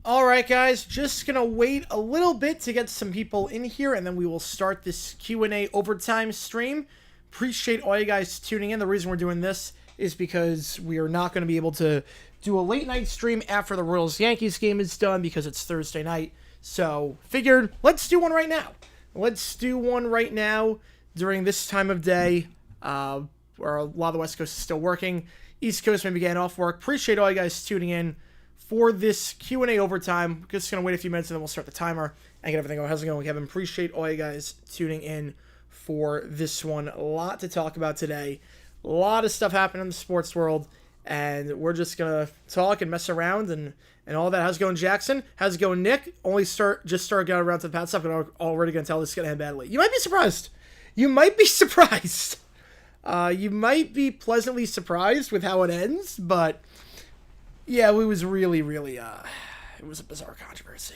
Alright guys, just gonna wait a little bit to get some people in here, and then we will start this Q&A overtime stream. Appreciate all you guys tuning in. The reason we're doing this is because we are not going to be able to do a late night stream after the Royals-Yankees game is done because it's Thursday night. So, figured, let's do one right now. Let's do one right now during this time of day, where a lot of the West Coast is still working. East Coast may be getting off work. Appreciate all you guys tuning in for this Q&A overtime. Just going to wait a few minutes and then we'll start the timer and get everything going. How's it going, Kevin? Appreciate all you guys tuning in for this one. A lot to talk about today. A lot of stuff happening in the sports world, and we're just going to talk and mess around and all that. How's it going, Jackson? How's it going, Nick? Just started getting around to the pad stuff, and I'm already going to tell this is going to end badly. You might be surprised. You might be surprised. You might be pleasantly surprised with how it ends, but yeah, it was really, it was a bizarre controversy.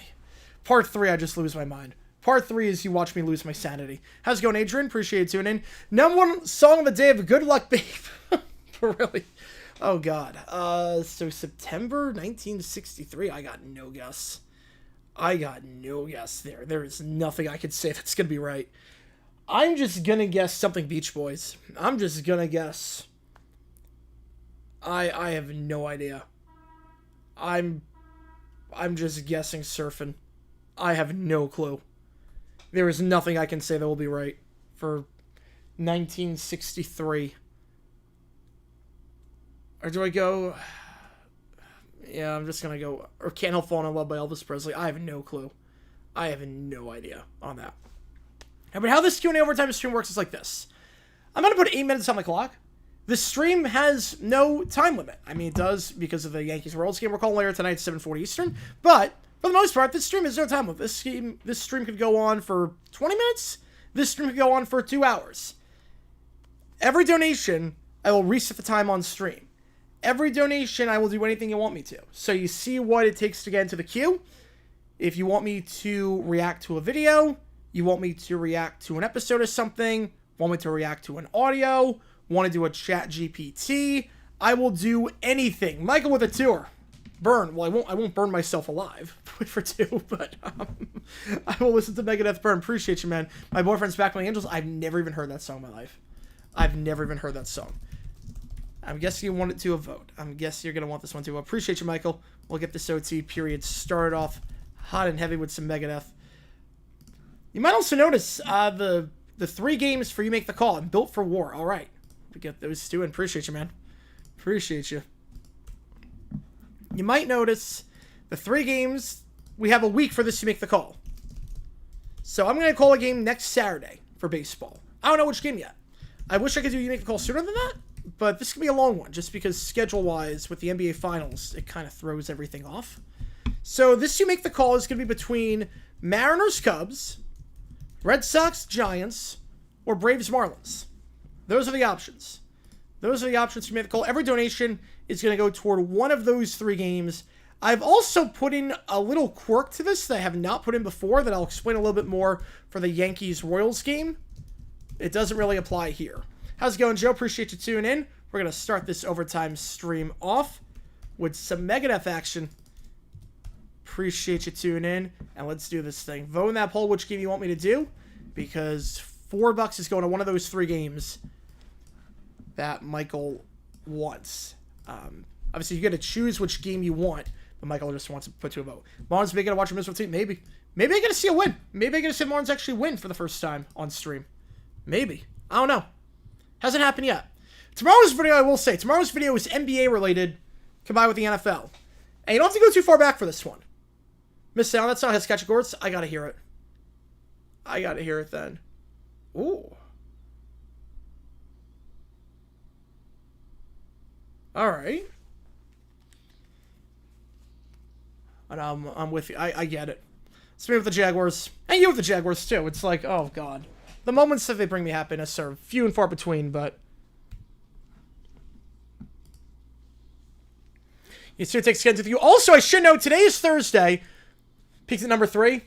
Part 3, I just lose my mind. Part 3 is you watch me lose my sanity. How's it going, Adrian? Appreciate you tuning in. Number 1 song of the day of Good Luck, Babe. For really. Oh, God. So September 1963, I got no guess. There. There is nothing I could say that's going to be right. I'm just going to guess something Beach Boys. I'm just going to guess. I have no idea. I'm just guessing surfing. I have no clue. There is nothing I can say that will be right for 1963. Or do I go... Yeah, I'm just going to go... Or Can't Help Falling in Love by Elvis Presley. I have no clue. I have no idea on that. But how this Q&A overtime stream works is like this. I'm going to put 8 minutes on the clock. The stream has no time limit. I mean, it does because of the Yankees-Royals game we're calling later tonight at 7:40 Eastern. But for the most part, this stream has no time limit. This stream could go on for 20 minutes. This stream could go on for 2 hours. Every donation, I will reset the time on stream. Every donation, I will do anything you want me to. So you see what it takes to get into the queue. If you want me to react to a video, you want me to react to an episode of something, want me to react to an audio, want to do a chat GPT, I will do anything. Michael with a tour. Burn. Well, I won't burn myself alive for 2, but I will listen to Megadeth Burn. Appreciate you, man. My Boyfriend's Back My Angels. I've never even heard that song in my life. I've never even heard that song. I'm guessing you want it to a vote. I'm guessing you're going to want this one too. Appreciate you, Michael. We'll get this OT period started off hot and heavy with some Megadeth. You might also notice the 3 games for You Make the Call. I'm built for war. All right. We get those 2 in. Appreciate you, man. Appreciate you. You might notice the 3 games, we have a week for this to make the call. So I'm going to call a game next Saturday for baseball. I don't know which game yet. I wish I could do You Make the Call sooner than that, but this could be a long one just because schedule-wise with the NBA Finals, it kind of throws everything off. So this You Make the Call is going to be between Mariners-Cubs, Red Sox-Giants, or Braves-Marlins. Those are the options. Those are the options to make the call. Every donation is going to go toward one of those 3 games. I've also put in a little quirk to this that I have not put in before that I'll explain a little bit more for the Yankees-Royals game. It doesn't really apply here. How's it going, Joe? Appreciate you tuning in. We're going to start this overtime stream off with some Megadeth action. Appreciate you tuning in, and let's do this thing. Vote in that poll which game you want me to do, because $4 is going to one of those 3 games that Michael wants. Obviously, you got to choose which game you want, but Michael just wants to put to a vote. Marlins may get to watch a miserable team? Maybe. Maybe I get to see a win. Maybe I get to see Marlins actually win for the first time on stream. Maybe. I don't know. Hasn't happened yet. Tomorrow's video, I will say, tomorrow's video is NBA related, combined with the NFL. And you don't have to go too far back for this one. Miss Sound, that song has sketchy chords. I gotta hear it. I gotta hear it then. Ooh. Alright. And I'm with you. I get it. It's me with the Jaguars. And you with the Jaguars, too. It's like, oh, God. The moments that they bring me happiness are few and far between, but... You still take skins with you. Also, I should note, today is Thursday. Peaked at number 3.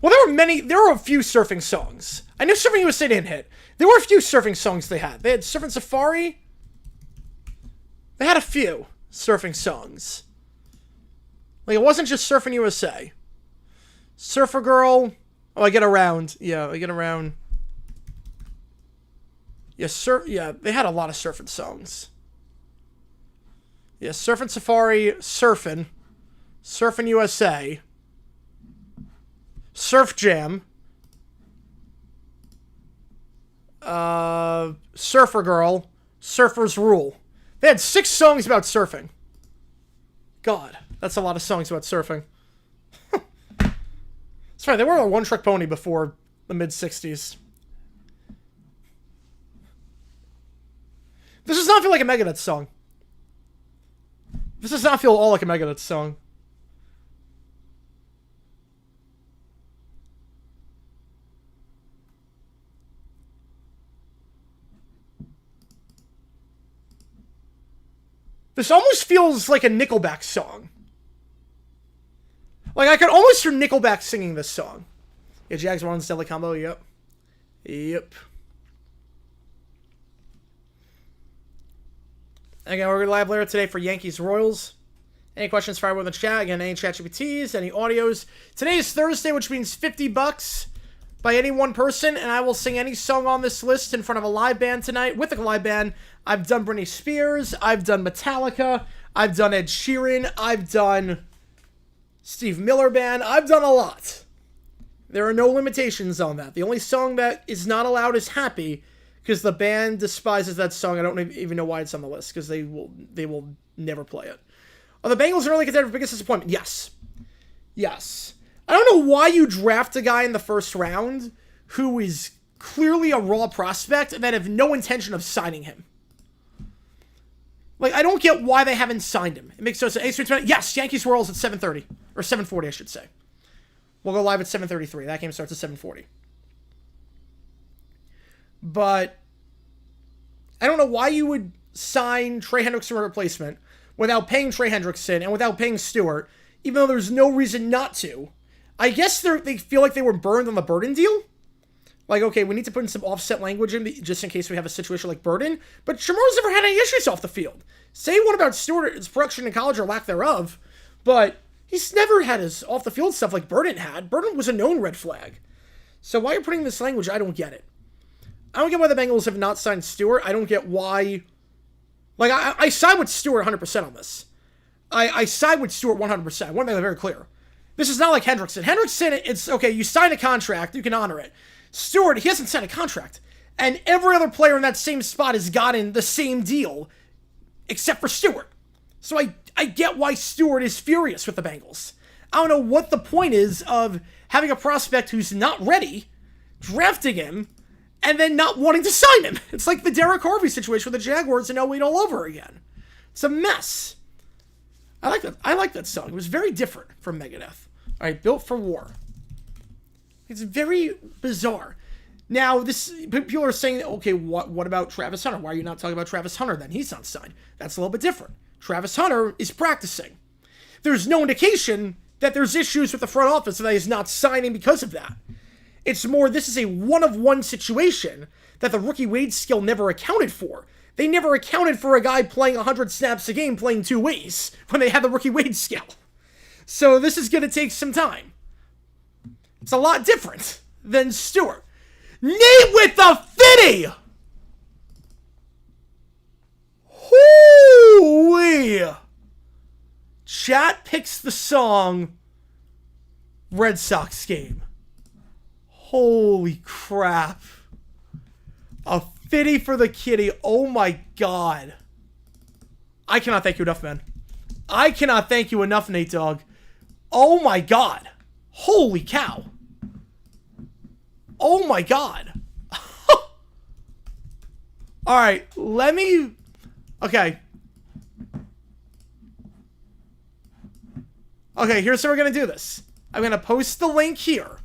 Well, there were a few surfing songs. I know Surfing USA didn't hit. There were a few surfing songs they had. They had Surfing Safari. They had a few surfing songs. Like, it wasn't just Surfing USA. Surfer Girl. Oh, I Get Around. Yeah, I Get Around. Yeah, they had a lot of surfing songs. Yeah, Surfing Safari, Surfing USA, Surf Jam, Surfer Girl, Surfer's Rule. They had 6 songs about surfing. God, that's a lot of songs about surfing. It's fine, they were a one-trick pony before the mid-60s. This does not feel like a Megadeth song. This does not feel at all like a Megadeth song. This almost feels like a Nickelback song. Like, I could almost hear Nickelback singing this song. Yeah, Jags Rollins Deadly Combo, yep. Yep. Again, we're live later today for Yankees Royals. Any questions, fire with the chat. Again, any chat GPTs, any audios. Today is Thursday, which means $50 by any one person, and I will sing any song on this list in front of a live band tonight. With a live band, I've done Britney Spears, I've done Metallica, I've done Ed Sheeran, I've done Steve Miller Band, I've done a lot. There are no limitations on that. The only song that is not allowed is Happy, because the band despises that song. I don't even know why it's on the list, because they will never play it. Are the Bengals an early contender for biggest disappointment? Yes. Yes. I don't know why you draft a guy in the first round who is clearly a raw prospect and then have no intention of signing him. Like, I don't get why they haven't signed him. It makes no sense. Yes, Yankees Royals at 7:30. Or 7:40, I should say. We'll go live at 7:33. That game starts at 7:40. But I don't know why you would sign Trey Hendrickson replacement without paying Trey Hendrickson and without paying Stewart, even though there's no reason not to. I guess they feel like they were burned on the Burden deal. Like, okay, we need to put in some offset language in just in case we have a situation like Burden. But Shamar's never had any issues off the field. Say what about Stewart, his production in college or lack thereof, but he's never had his off-the-field stuff like Burden had. Burden was a known red flag. So why you're putting this language, I don't get it. I don't get why the Bengals have not signed Stewart. I don't get why. Like, I side with Stewart 100% on this. I side with Stewart 100%. I want to make that very clear. This is not like Hendrickson. Hendrickson, it's, okay, you sign a contract, you can honor it. Stewart, he hasn't signed a contract. And every other player in that same spot has gotten the same deal, except for Stewart. So I get why Stewart is furious with the Bengals. I don't know what the point is of having a prospect who's not ready, drafting him, and then not wanting to sign him. It's like the Derek Harvey situation with the Jaguars in 08 all over again. It's a mess. I like that song. It was very different from Megadeth. All right, Built for War. It's very bizarre. Now, people are saying, okay, what about Travis Hunter? Why are you not talking about Travis Hunter then? He's not signed. That's a little bit different. Travis Hunter is practicing. There's no indication that there's issues with the front office that he's not signing because of that. It's more, this is a one-of-one situation that the rookie wage skill never accounted for. They never accounted for a guy playing 100 snaps a game playing two ways when they had the rookie wage skill. So this is going to take some time. It's a lot different than Stewart. Nate with the fitty! Hoo-wee! Chat picks the song Red Sox game. Holy crap. A fitty for the kitty. Oh my god. I cannot thank you enough, man. I cannot thank you enough, Nate Dogg. Oh my god. Holy cow. Oh my god. Alright, let me... Okay. Okay, here's how we're going to do this. I'm going to post the link here.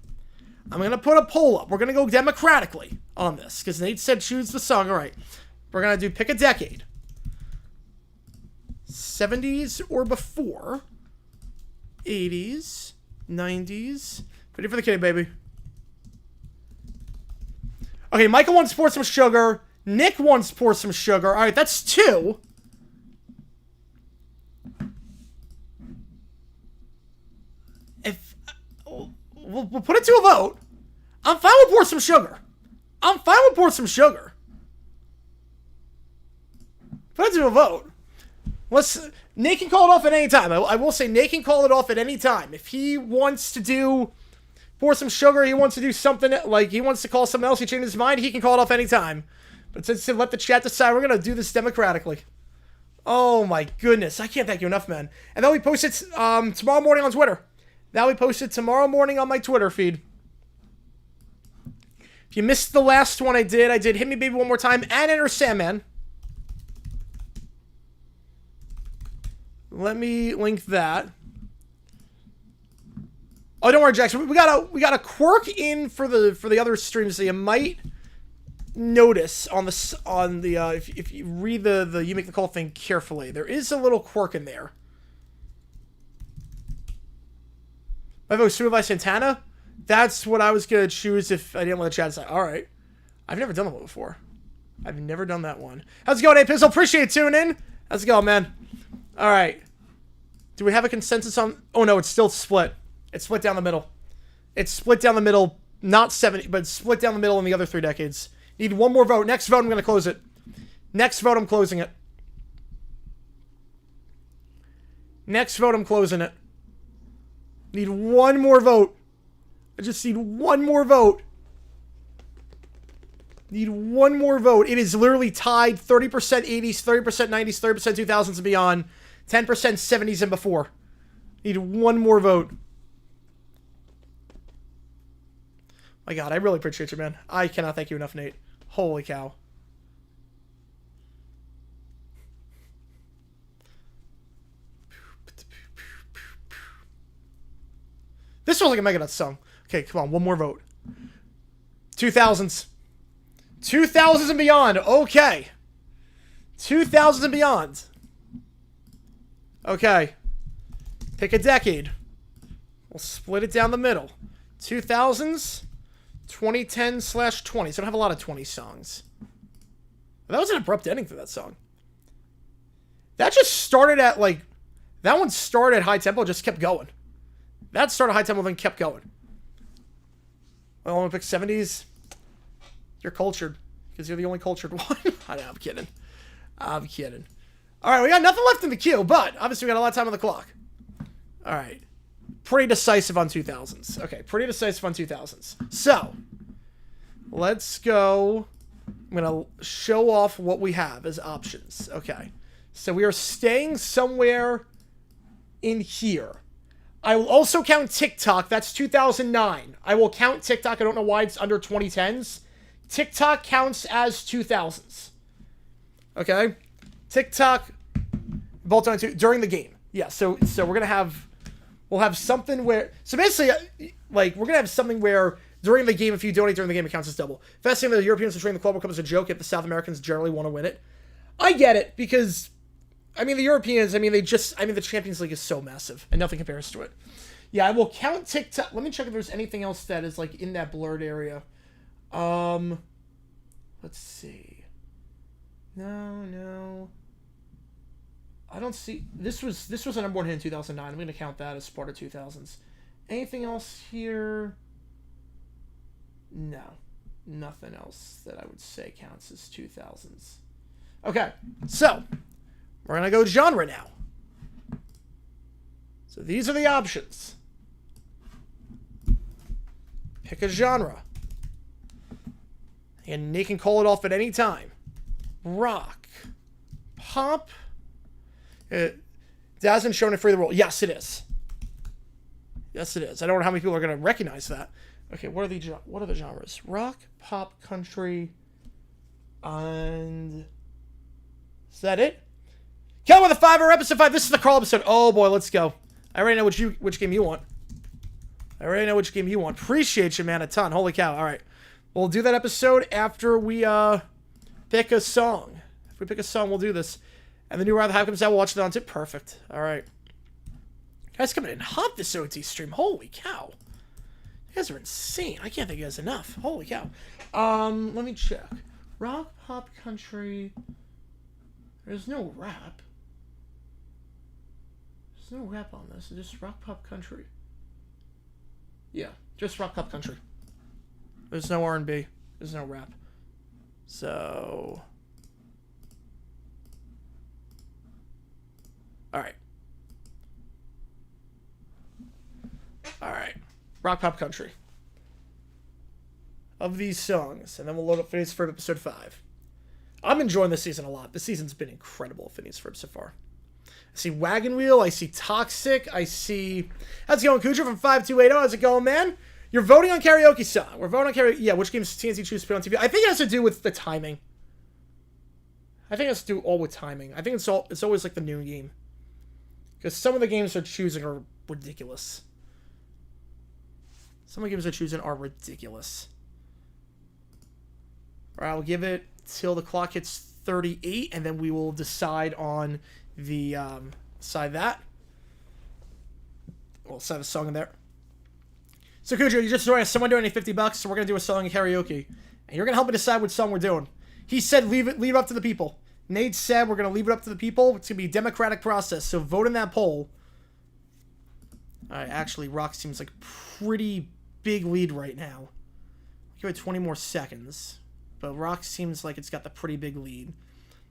I'm going to put a poll up. We're going to go democratically on this, because Nate said choose the song. Alright, we're going to do pick a decade. 70s or before. 80s. 90s. Ready for the kitty, baby. Okay, Michael wants to pour some sugar. Nick wants to pour some sugar. Alright, that's 2. we'll put it to a vote. I'm fine with pour some sugar. I'm fine with pour some sugar. Put it to a vote. Nate can call it off at any time. I will say Nate can call it off at any time. If he wants to pour some sugar, he wants to do something, like he wants to call something else, he changes his mind, he can call it off any time. But since let the chat decide, we're going to do this democratically. Oh my goodness. I can't thank you enough, man. And that'll be posted tomorrow morning on Twitter. That'll be posted tomorrow morning on my Twitter feed. If you missed the last one I did Hit Me Baby One More Time and Enter Sandman. Let me link that. Oh, don't worry, Jackson. We got a quirk in for the other streams that you might notice on the if you read the You Make the Call thing carefully. There is a little quirk in there. My vote, Sue by Santana. That's what I was gonna choose if I didn't let the chat decide. All right, I've never done that one before. I've never done that one. How's it going, A-Pizzle? Appreciate it tuning in. How's it going, man? All right. Do we have a consensus on... Oh, no, it's still split. It's split down the middle. It's split down the middle. Not 70, but split down the middle in the other 3 decades. Need one more vote. Next vote, I'm going to close it. Next vote, I'm closing it. Next vote, I'm closing it. Need one more vote. I just need one more vote. Need one more vote. It is literally tied 30% 80s, 30% 90s, 30% 2000s and beyond. 10% 70s and before. Need one more vote. My God, I really appreciate you, man. I cannot thank you enough, Nate. Holy cow. This feels like a Megadeth song. Okay, come on, one more vote. 2000s. 2000s and beyond. Okay. 2000s and beyond. Okay. Pick a decade. We'll split it down the middle. 2000s, 2010/20. So I don't have a lot of 20 songs. That was an abrupt ending for that song. That just started at, like... That one started at high tempo, just kept going. That started high tempo, then kept going. I want to pick 70s. You're cultured. Because you're the only cultured one. I know, I'm kidding. I'm kidding. Alright, we got nothing left in the queue, but obviously we got a lot of time on the clock. Alright. Pretty decisive on 2000s. Okay, pretty decisive on 2000s. So, let's go. I'm going to show off what we have as options. Okay. So we are staying somewhere in here. I will also count TikTok. That's 2009. I will count TikTok. I don't know why it's under 2010s. TikTok counts as 2000s. Okay? TikTok, both on during the game. Yeah, so we're going to have... We'll have something where... So basically, like, we're going to have something where during the game, if you donate during the game, it counts as double. Best thing that the Europeans are train the club will come as a joke if the South Americans generally want to win it. I get it, because... I mean, the Europeans, I mean, the Champions League is so massive, and nothing compares to it. Yeah, I will count TikTok. Let me check if there's anything else that is, like, in that blurred area. Let's see. No. I don't see... This was a number one hit in 2009. I'm going to count that as part of 2000s. Anything else here? No. Nothing else that I would say counts as 2000s. Okay, so... We're going to go genre now. So these are the options. Pick a genre. And they can call it off at any time. Rock. Pop. It hasn't shown it free the world. Yes, it is. Yes, it is. I don't know how many people are going to recognize that. Okay, what are the genres? Rock, pop, country, and... Is that it? Count with a 5 episode 5. This is the crawl episode. Oh boy, let's go. I already know which game you want. Appreciate you, man, a ton. Holy cow. All right. We'll do that episode after we pick a song. If we pick a song, we'll do this. And the new Ride the Hype comes out, we'll watch it on it. Perfect. All right. Guys coming in hot this OT stream. Holy cow. You guys are insane. I can't thank you guys enough. Holy cow. Let me check. Rock, pop, country. There's no rap. There's no rap on this. It's just rock, pop, country. Yeah, just rock pop country. There's no R&B. There's no rap. So... Alright. Alright. Rock pop country. Of these songs. And then we'll load up Phineas for episode 5. I'm enjoying this season a lot. This season's been incredible, Phineas Ferb so far. I see Wagon Wheel. I see Toxic. I see... How's it going, Kuja from 5280? How's it going, man? You're voting on karaoke song. We're voting on karaoke... Yeah, which games TNT choose to put on TV? I think it has to do with the timing. I think it has to do all with timing. I think it's always like the noon game. Because some of the games they're choosing are ridiculous. Some of the games they're choosing are ridiculous. Alright, I'll give it till the clock hits 38, and then we will decide on the, decide that. We'll set a song in there. So, Cujo, you just joined us. Someone donated $50, so we're going to do a song in karaoke. And you're going to help me decide what song we're doing. He said leave it up to the people. Nate said we're going to leave it up to the people. It's going to be a democratic process, so vote in that poll. Alright, actually, Rock seems like a pretty big lead right now. I'll give it 20 more seconds. But Rock seems like it's got the pretty big lead.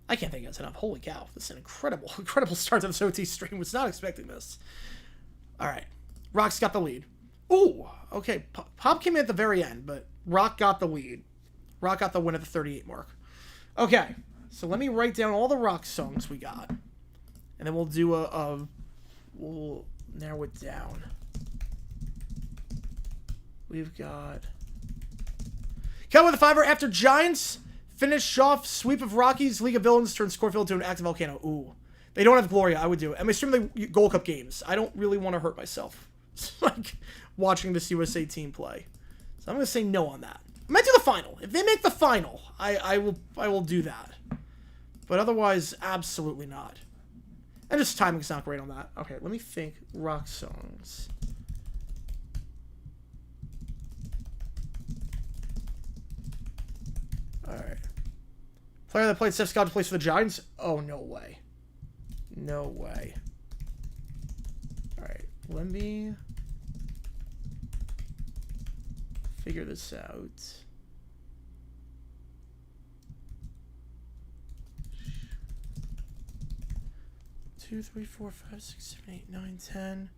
I can't think that's enough. Holy cow. This is an incredible start to this OT stream. Was not expecting this. Alright. Rock's got the lead. Ooh. Okay. Pop came in at the very end, but Rock got the lead. Rock got the win at the 38 mark. Okay. So let me write down all the Rock songs we got. And then we'll do we'll narrow it down. We've got... Come with a fiver after Giants finish off sweep of Rockies. League of Villains turns Scorefield to an active volcano. Ooh. They don't have Gloria. I would do it. I'm assuming the Gold Cup games. I don't really want to hurt myself. Like watching this USA team play. So I'm going to say no on that. I might do the final. If they make the final, I will do that. But otherwise, absolutely not. And just timing's not great on that. Okay, let me think. Rock songs. Alright. Player that played Steph Scott plays for the Giants? Oh, no way. No way. Alright. Let me figure this out. Two, three, four, five, six, 7, 8, 9, 10.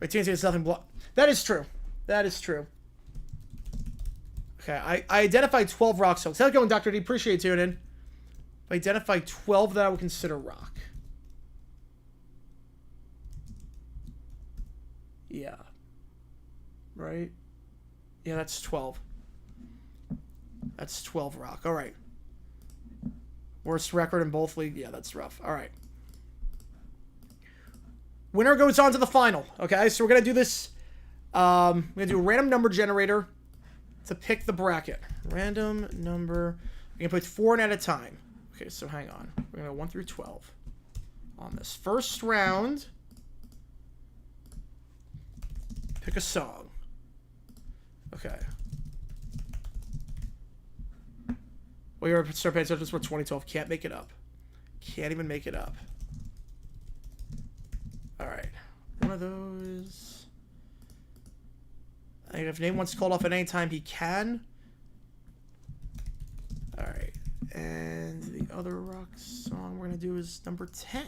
Wait, TNT has nothing blocked. That is true. That is true. Okay, I identified 12 rock songs. How's it going, Dr. D? Appreciate you tuning in. I identified 12 that I would consider rock. Yeah. Right? Yeah, that's 12. That's 12 rock. All right. Worst record in both leagues. Yeah, that's rough. All right. Winner goes on to the final. Okay, so we're going to do this. We're going to do a random number generator to pick the bracket. Random number. We're going to put 4 in at a time. Okay, so hang on. We're going to go 1 through 12 on this first round. Pick a song. Okay. Well, you're start paying attention for 2012. Can't make it up. Can't even make it up. Alright. One of those. I think if Nate wants called off at any time, he can. Alright. And the other rock song we're going to do is number 10.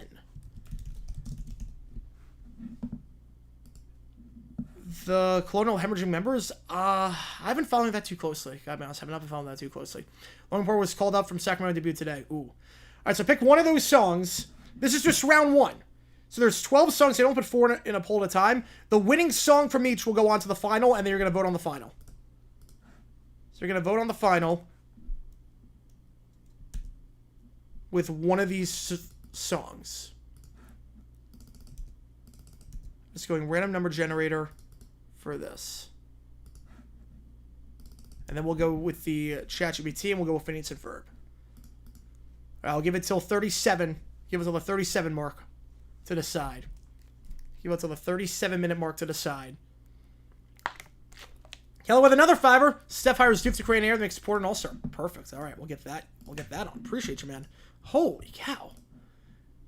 The Colonial Hemorrhaging members, I haven't followed that too closely. God, I have not been following that too closely. Longport was called up from Sacramento debut today. Ooh. Alright, so pick one of those songs. This is just round 1. So there's 12 songs. They don't put 4 in a poll at a time. The winning song from each will go on to the final, and then you're going to vote on the final. So you're going to vote on the final with one of these songs. Just going random number generator for this. And then we'll go with the ChatGPT, and we'll go with Phineas and Ferb. I'll give it till 37. Give it till the 37 mark to decide. Give it till the 37-minute mark to decide. Kelly with another $5. Steph hires Duke to create an air that makes support an all-star. Perfect. All right, we'll get that. We'll get that on. Appreciate you, man. Holy cow.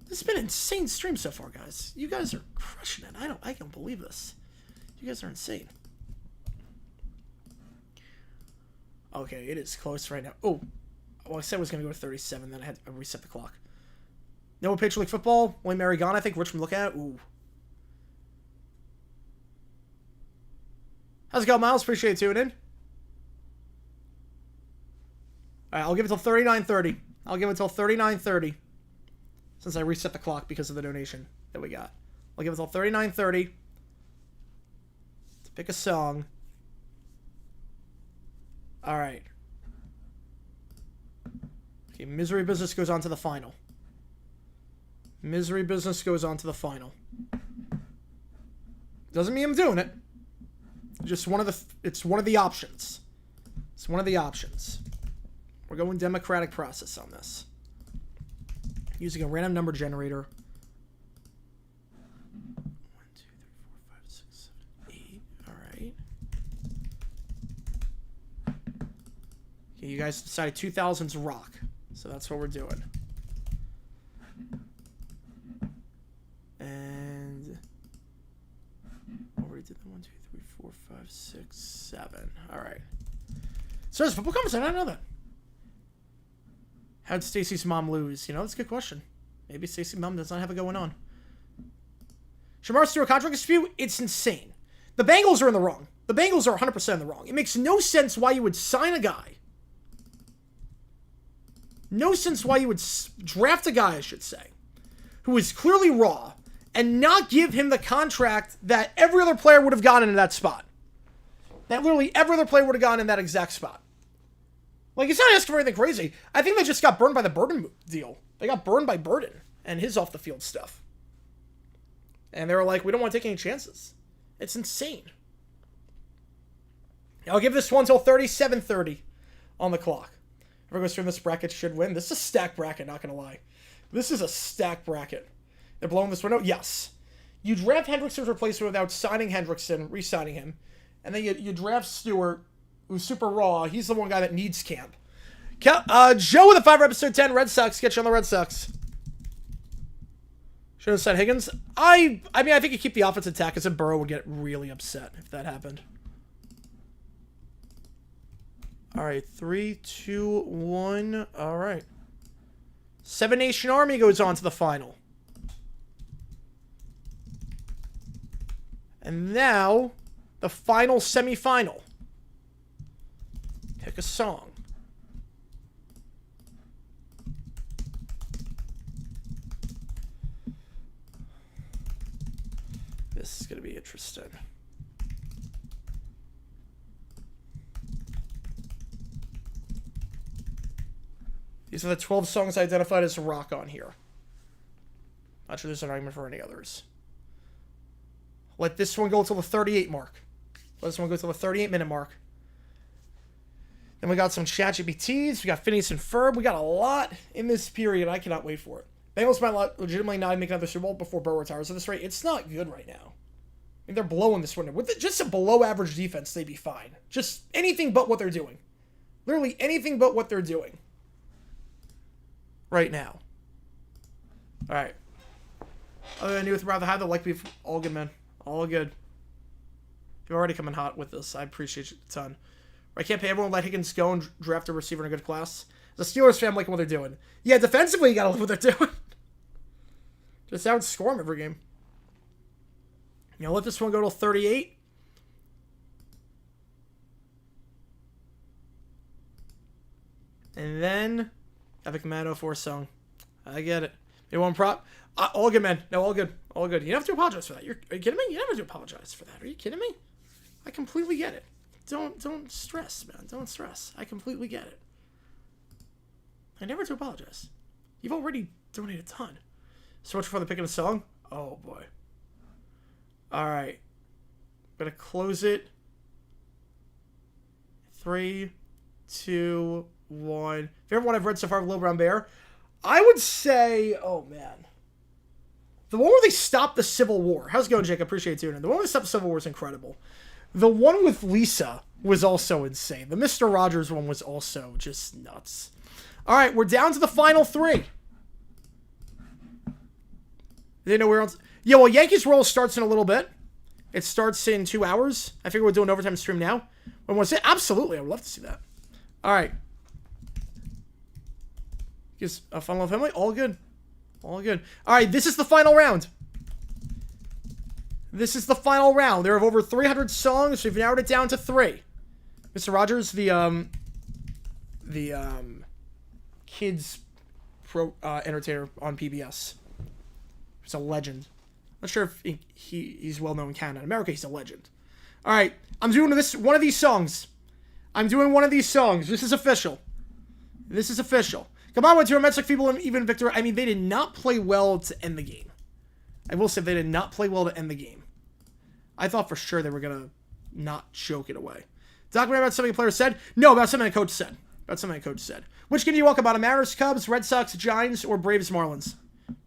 This has been an insane stream so far, guys. You guys are crushing it. I don't believe this. You guys are insane. Okay, it is close right now. Oh, well, I said I was going to go to 37, then I had to reset the clock. No Patriot League football. Only Mary gone, I think. Richmond look at it. Ooh. How's it going, Miles? Appreciate you tuning in. Alright, I'll give it till 39:30. I'll give it till 39:30. Since I reset the clock because of the donation that we got. I'll give it till 39:30. To pick a song. Alright. Okay, Misery Business goes on to the final. Misery Business goes on to the final. Doesn't mean I'm doing it. Just one of the... It's one of the options. It's one of the options. We're going democratic process on this. Using a random number generator. 1, 2, 3, 4, 5, 6, 7, 8. Alright. Okay, you guys decided 2000's rock. So that's what we're doing. And... already did the 1, 2, 3, 4, 5, 6, 7. Alright. So there's football comments? I didn't know that. How'd Stacy's mom lose? You know, that's a good question. Maybe Stacy's mom does not have it going on. Shamar's through a contract dispute? It's insane. The Bengals are in the wrong. The Bengals are 100% in the wrong. It makes no sense why you would sign a guy. No sense why you would draft a guy, I should say, who is clearly raw and not give him the contract that every other player would have gotten in that spot. That literally every other player would have gotten in that exact spot. Like, it's not asking for anything crazy. I think they just got burned by the Burden deal. They got burned by Burden and his off-the-field stuff. And they were like, we don't want to take any chances. It's insane. I'll give this one till 37:30 on the clock. Whoever goes through this bracket should win. This is a stacked bracket, not going to lie. This is a stacked bracket. They're blowing this window? Yes. You draft Hendrickson's replacement without signing Hendrickson, re-signing him. And then you draft Stewart, who's super raw. He's the one guy that needs camp. Joe with a 5 episode 10. Red Sox. Get you on the Red Sox. Should have said Higgins. I mean, I think you keep the offense intact because Burrow would get really upset if that happened. All right. 3, 2, 1. All right. Seven Nation Army goes on to the final. And now, the final semifinal. Pick a song. This is going to be interesting. These are the 12 songs identified as rock on here. Not sure there's an argument for any others. Let this one go till the 38 mark. Let this one go till the 38-minute mark. Then we got some ChatGPTs. We got Phineas and Ferb. We got a lot in this period. I cannot wait for it. Bengals might legitimately not make another Super Bowl before Burrow retires. At this rate, it's not good right now. I mean, they're blowing this window. With just a below-average defense, they'd be fine. Just anything but what they're doing. Literally anything but what they're doing. Right now. All right. Other than with rather high, the like beef, all good, man. All good. You're already coming hot with this. I appreciate you a ton. I can't pay everyone let Higgins go and draft a receiver in a good class. As a Steelers fan, like what they're doing. Yeah, defensively, you gotta love what they're doing. Just outscore them every game. You know, let this one go till 38. And then, Epic Man 04 song. I get it. You want prop? All good, man. No, all good. All good. You don't have to apologize for that. Are you kidding me? You don't have to apologize for that. Are you kidding me? I completely get it. Don't stress, man. Don't stress. I completely get it. I never do apologize. You've already donated a ton. So much for the picking a song? Oh, boy. All right. I'm going to close it. 3, 2, 1. Favorite one I've read so far of Little Brown Bear? I would say, oh, man. The one where they stopped the Civil War. How's it going, Jake? I appreciate you tuning in. The one where they stopped the Civil War is incredible. The one with Lisa was also insane. The Mr. Rogers one was also just nuts. All right, we're down to the final 3. They know where else. Yeah, well, Yankees roll starts in a little bit. It starts in 2 hours. I figure we'll do an overtime stream now. I want to say, absolutely, I would love to see that. All right. Just a final family, all good. All good. All right, this is the final round. This is the final round. There are over 300 songs. We've narrowed it down to 3. Mr. Rogers, the kids entertainer on PBS. He's a legend. Not sure if he's well known in Canada. In America, he's a legend. All right, I'm doing one of these songs. I'm doing one of these songs. This is official. This is official. Come on, with your Mets like Feeble and even Victor. I mean, they did not play well to end the game. I will say they did not play well to end the game. I thought for sure they were going to not choke it away. Documentary about something a player said? No, about something a coach said. About something a coach said. Which game do you welcome about? Mariners, Cubs, Red Sox, Giants, or Braves, Marlins?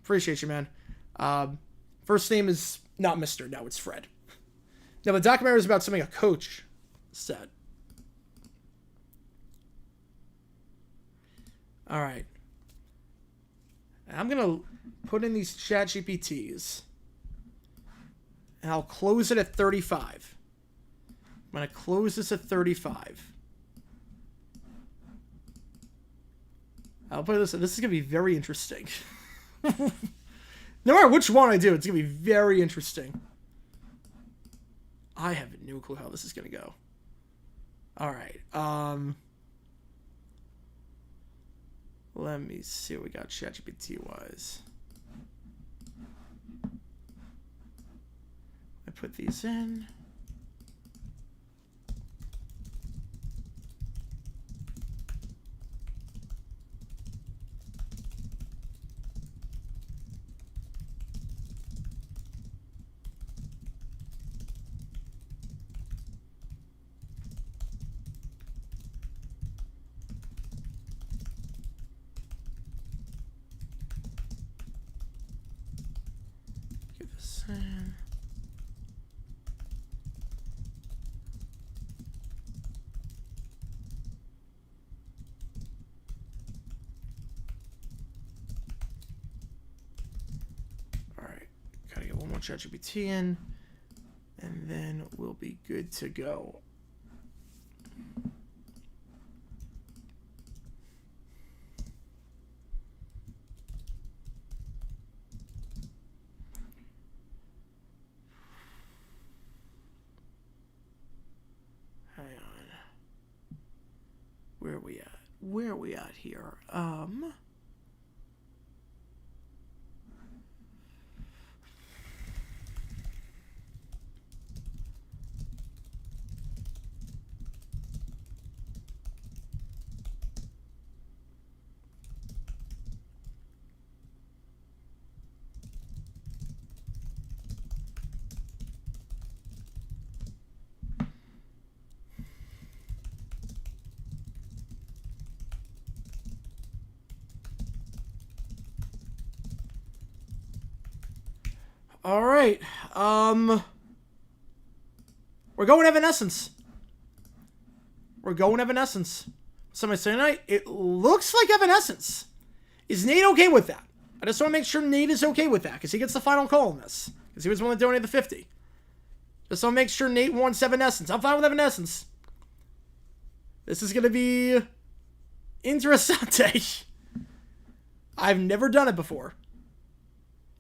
Appreciate you, man. First name is not Mr. No, it's Fred. Now, the documentary is about something a coach said. All right. I'm going to put in these chat GPTs. And I'll close it at 35. I'm going to close this at 35. I'll put this. This is going to be very interesting. No matter which one I do, it's going to be very interesting. I have no clue how this is going to go. All right. Let me see what we got ChatGPT wise. I put these in. ChatGPT in, and then we'll be good to go. Hang on. Where are we at? Where are we at here? All right. We're going Evanescence. We're going Evanescence. Somebody saying tonight, it looks like Evanescence. Is Nate okay with that? I just want to make sure Nate is okay with that, because he gets the final call on this. Because he was the one that donated the 50. Just want to make sure Nate wants Evanescence. I'm fine with Evanescence. This is going to be interessante. I've never done it before.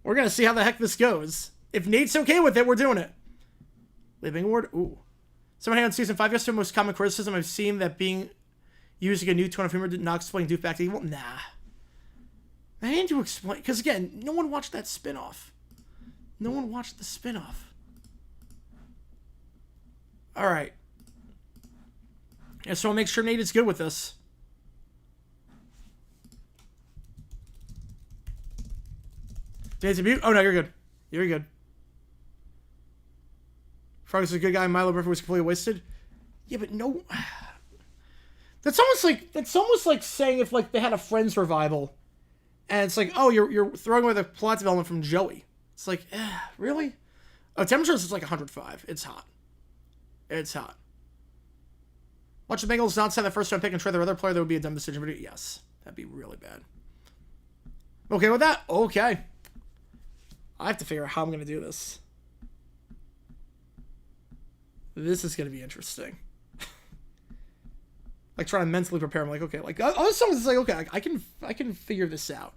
We're going to see how the heck this goes. If Nate's okay with it, we're doing it. Living Ward. Ooh. Someone had on Season 5 yesterday, most common criticism I've seen that being using a new tone of humor did not explain Doof back to evil. Nah. I need to explain. Because again, no one watched that spinoff. No one watched the spinoff. Alright. Yeah, so I'll make sure Nate is good with this. Days of Butte? Oh, no, you're good. You're good. Frog is a good guy. Milo River was completely wasted. Yeah, but no... That's almost like saying if, like, they had a Friends revival, and it's like, oh, you're throwing away the plot development from Joey. It's like, really? Oh, temperatures is like 105. It's hot. It's hot. Watch the Bengals not sign that first round pick and trade their other player. That would be a dumb decision. But yes, that'd be really bad. Okay with that? Okay. I have to figure out how I'm going to do this. This is going to be interesting. Like, trying to mentally prepare. I'm like, okay, like, other songs is like, okay, I can figure this out.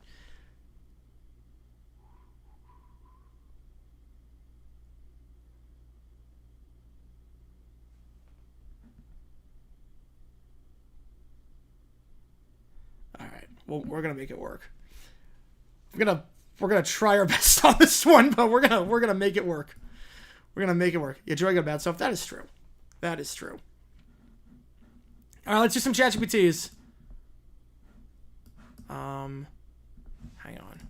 All right, well, we're gonna make it work. We're gonna try our best on this one, but we're gonna make it work. We're gonna make it work. Yeah, Joey got bad stuff. That is true. That is true. All right, let's do some ChatGPTs. Hang on.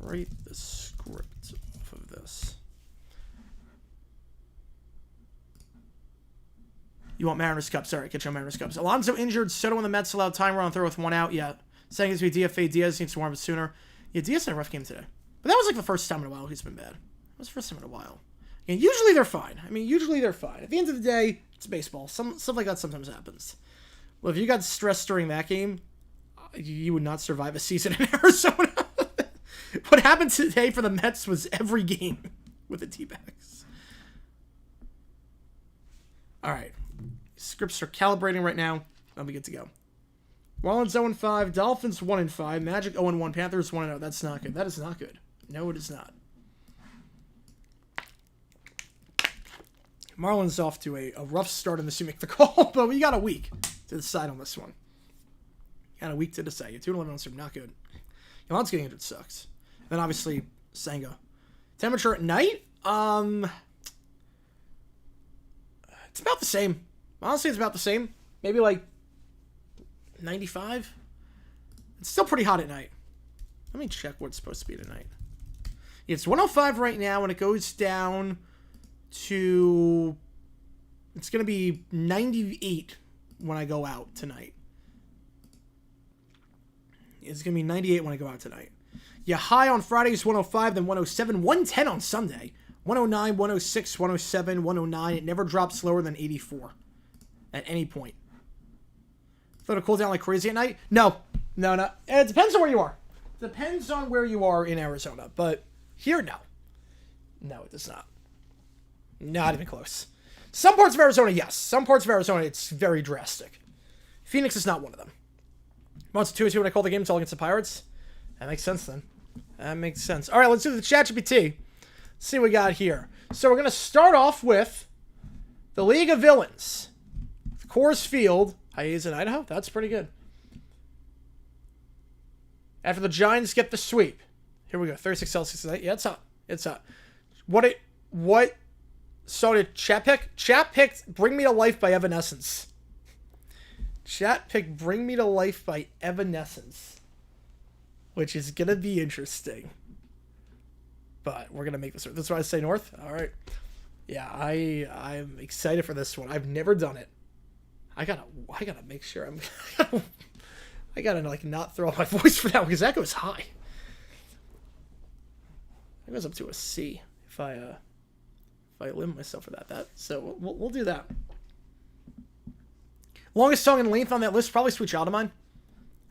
Write the script off of this. You want Mariners Cup? Sorry, get you on Mariners Cups. Alonso injured. Soto and the Mets allowed time on throw with 1 out. Yeah, saying it's to be DFA. Diaz needs to warm up sooner. Yeah, Diaz had a rough game today, but that was like the first time in a while he's been bad. It was the first time in a while. And usually they're fine. I mean, usually they're fine. At the end of the day, it's baseball. Stuff like that sometimes happens. Well, if you got stressed during that game, you would not survive a season in Arizona. What happened today for the Mets was every game with the T-backs. All right. Scripts are calibrating right now. I'll be good to go. Marlins 0-5. Dolphins 1-5. Magic 0-1. Panthers 1-0. That's not good. That is not good. No, it is not. Marlins off to a rough start unless you make the call, but we got a week to decide on this one. Got a week to decide. You're 2-11 on stream, not good. Yolan's getting injured sucks. Then obviously Senga. Temperature at night? It's about the same. Honestly, it's about the same. Maybe like 95. It's still pretty hot at night. Let me check what it's supposed to be tonight. It's 105 right now, and it goes down to, it's going to be 98 when I go out tonight. It's going to be 98 when I go out tonight. Yeah, high on Friday is 105, then 107, 110 on Sunday. 109, 106, 107, 109. It never drops lower than 84 at any point. Thought it cool down like crazy at night? No. It depends on where you are. Depends on where you are in Arizona. But here, no. No, it does not. Not even close. Some parts of Arizona, yes. Some parts of Arizona, it's very drastic. Phoenix is not one of them. Once 2-2 when I call the game until against the Pirates. That makes sense then. That makes sense. All right, let's do the ChatGPT. Let's see what we got here. So we're going to start off with the League of Villains. Coors Field. Hayes in Idaho. That's pretty good. After the Giants get the sweep. Here we go. 36 Celsius tonight. Yeah, it's hot. It's hot. What song did Chat pick? Chat picked Bring Me to Life by Evanescence. Chat picked Bring Me to Life by Evanescence. Which is going to be interesting. But we're going to make this. That's why I say North. All right. Yeah, I'm excited for this one. I've never done it. I gotta make sure I gotta like not throw out my voice for that one because that goes high. It goes up to a C if I limit myself for that. So we'll do that. Longest song in length on that list, probably Sweet Child of Mine.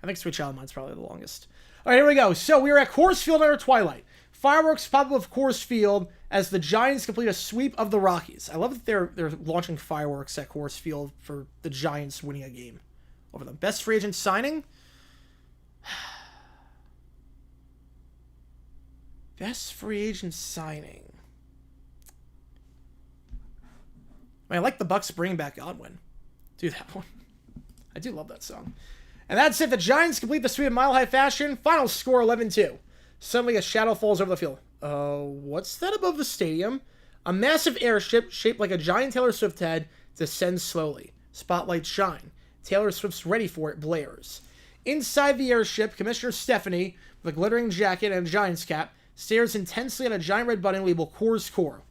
I think Sweet Child of Mine's probably the longest. All right, here we go. So we are at Coors Field under twilight. Fireworks pop up of Coors Field as the Giants complete a sweep of the Rockies. I love that they're launching fireworks at Coors Field for the Giants winning a game over them. Best free agent signing? Best free agent signing. I like the Bucks bringing back Godwin. Do that one. I do love that song. And that's it. The Giants complete the sweep in mile-high fashion. Final score 11-2. Suddenly a shadow falls over the field. What's that above the stadium? A massive airship shaped like a giant Taylor Swift head descends slowly. Spotlights shine. Taylor Swift's ready for it blares. Inside the airship, Commissioner Stephanie, with a glittering jacket and a Giants cap, stares intensely at a giant red button labeled Coors Core.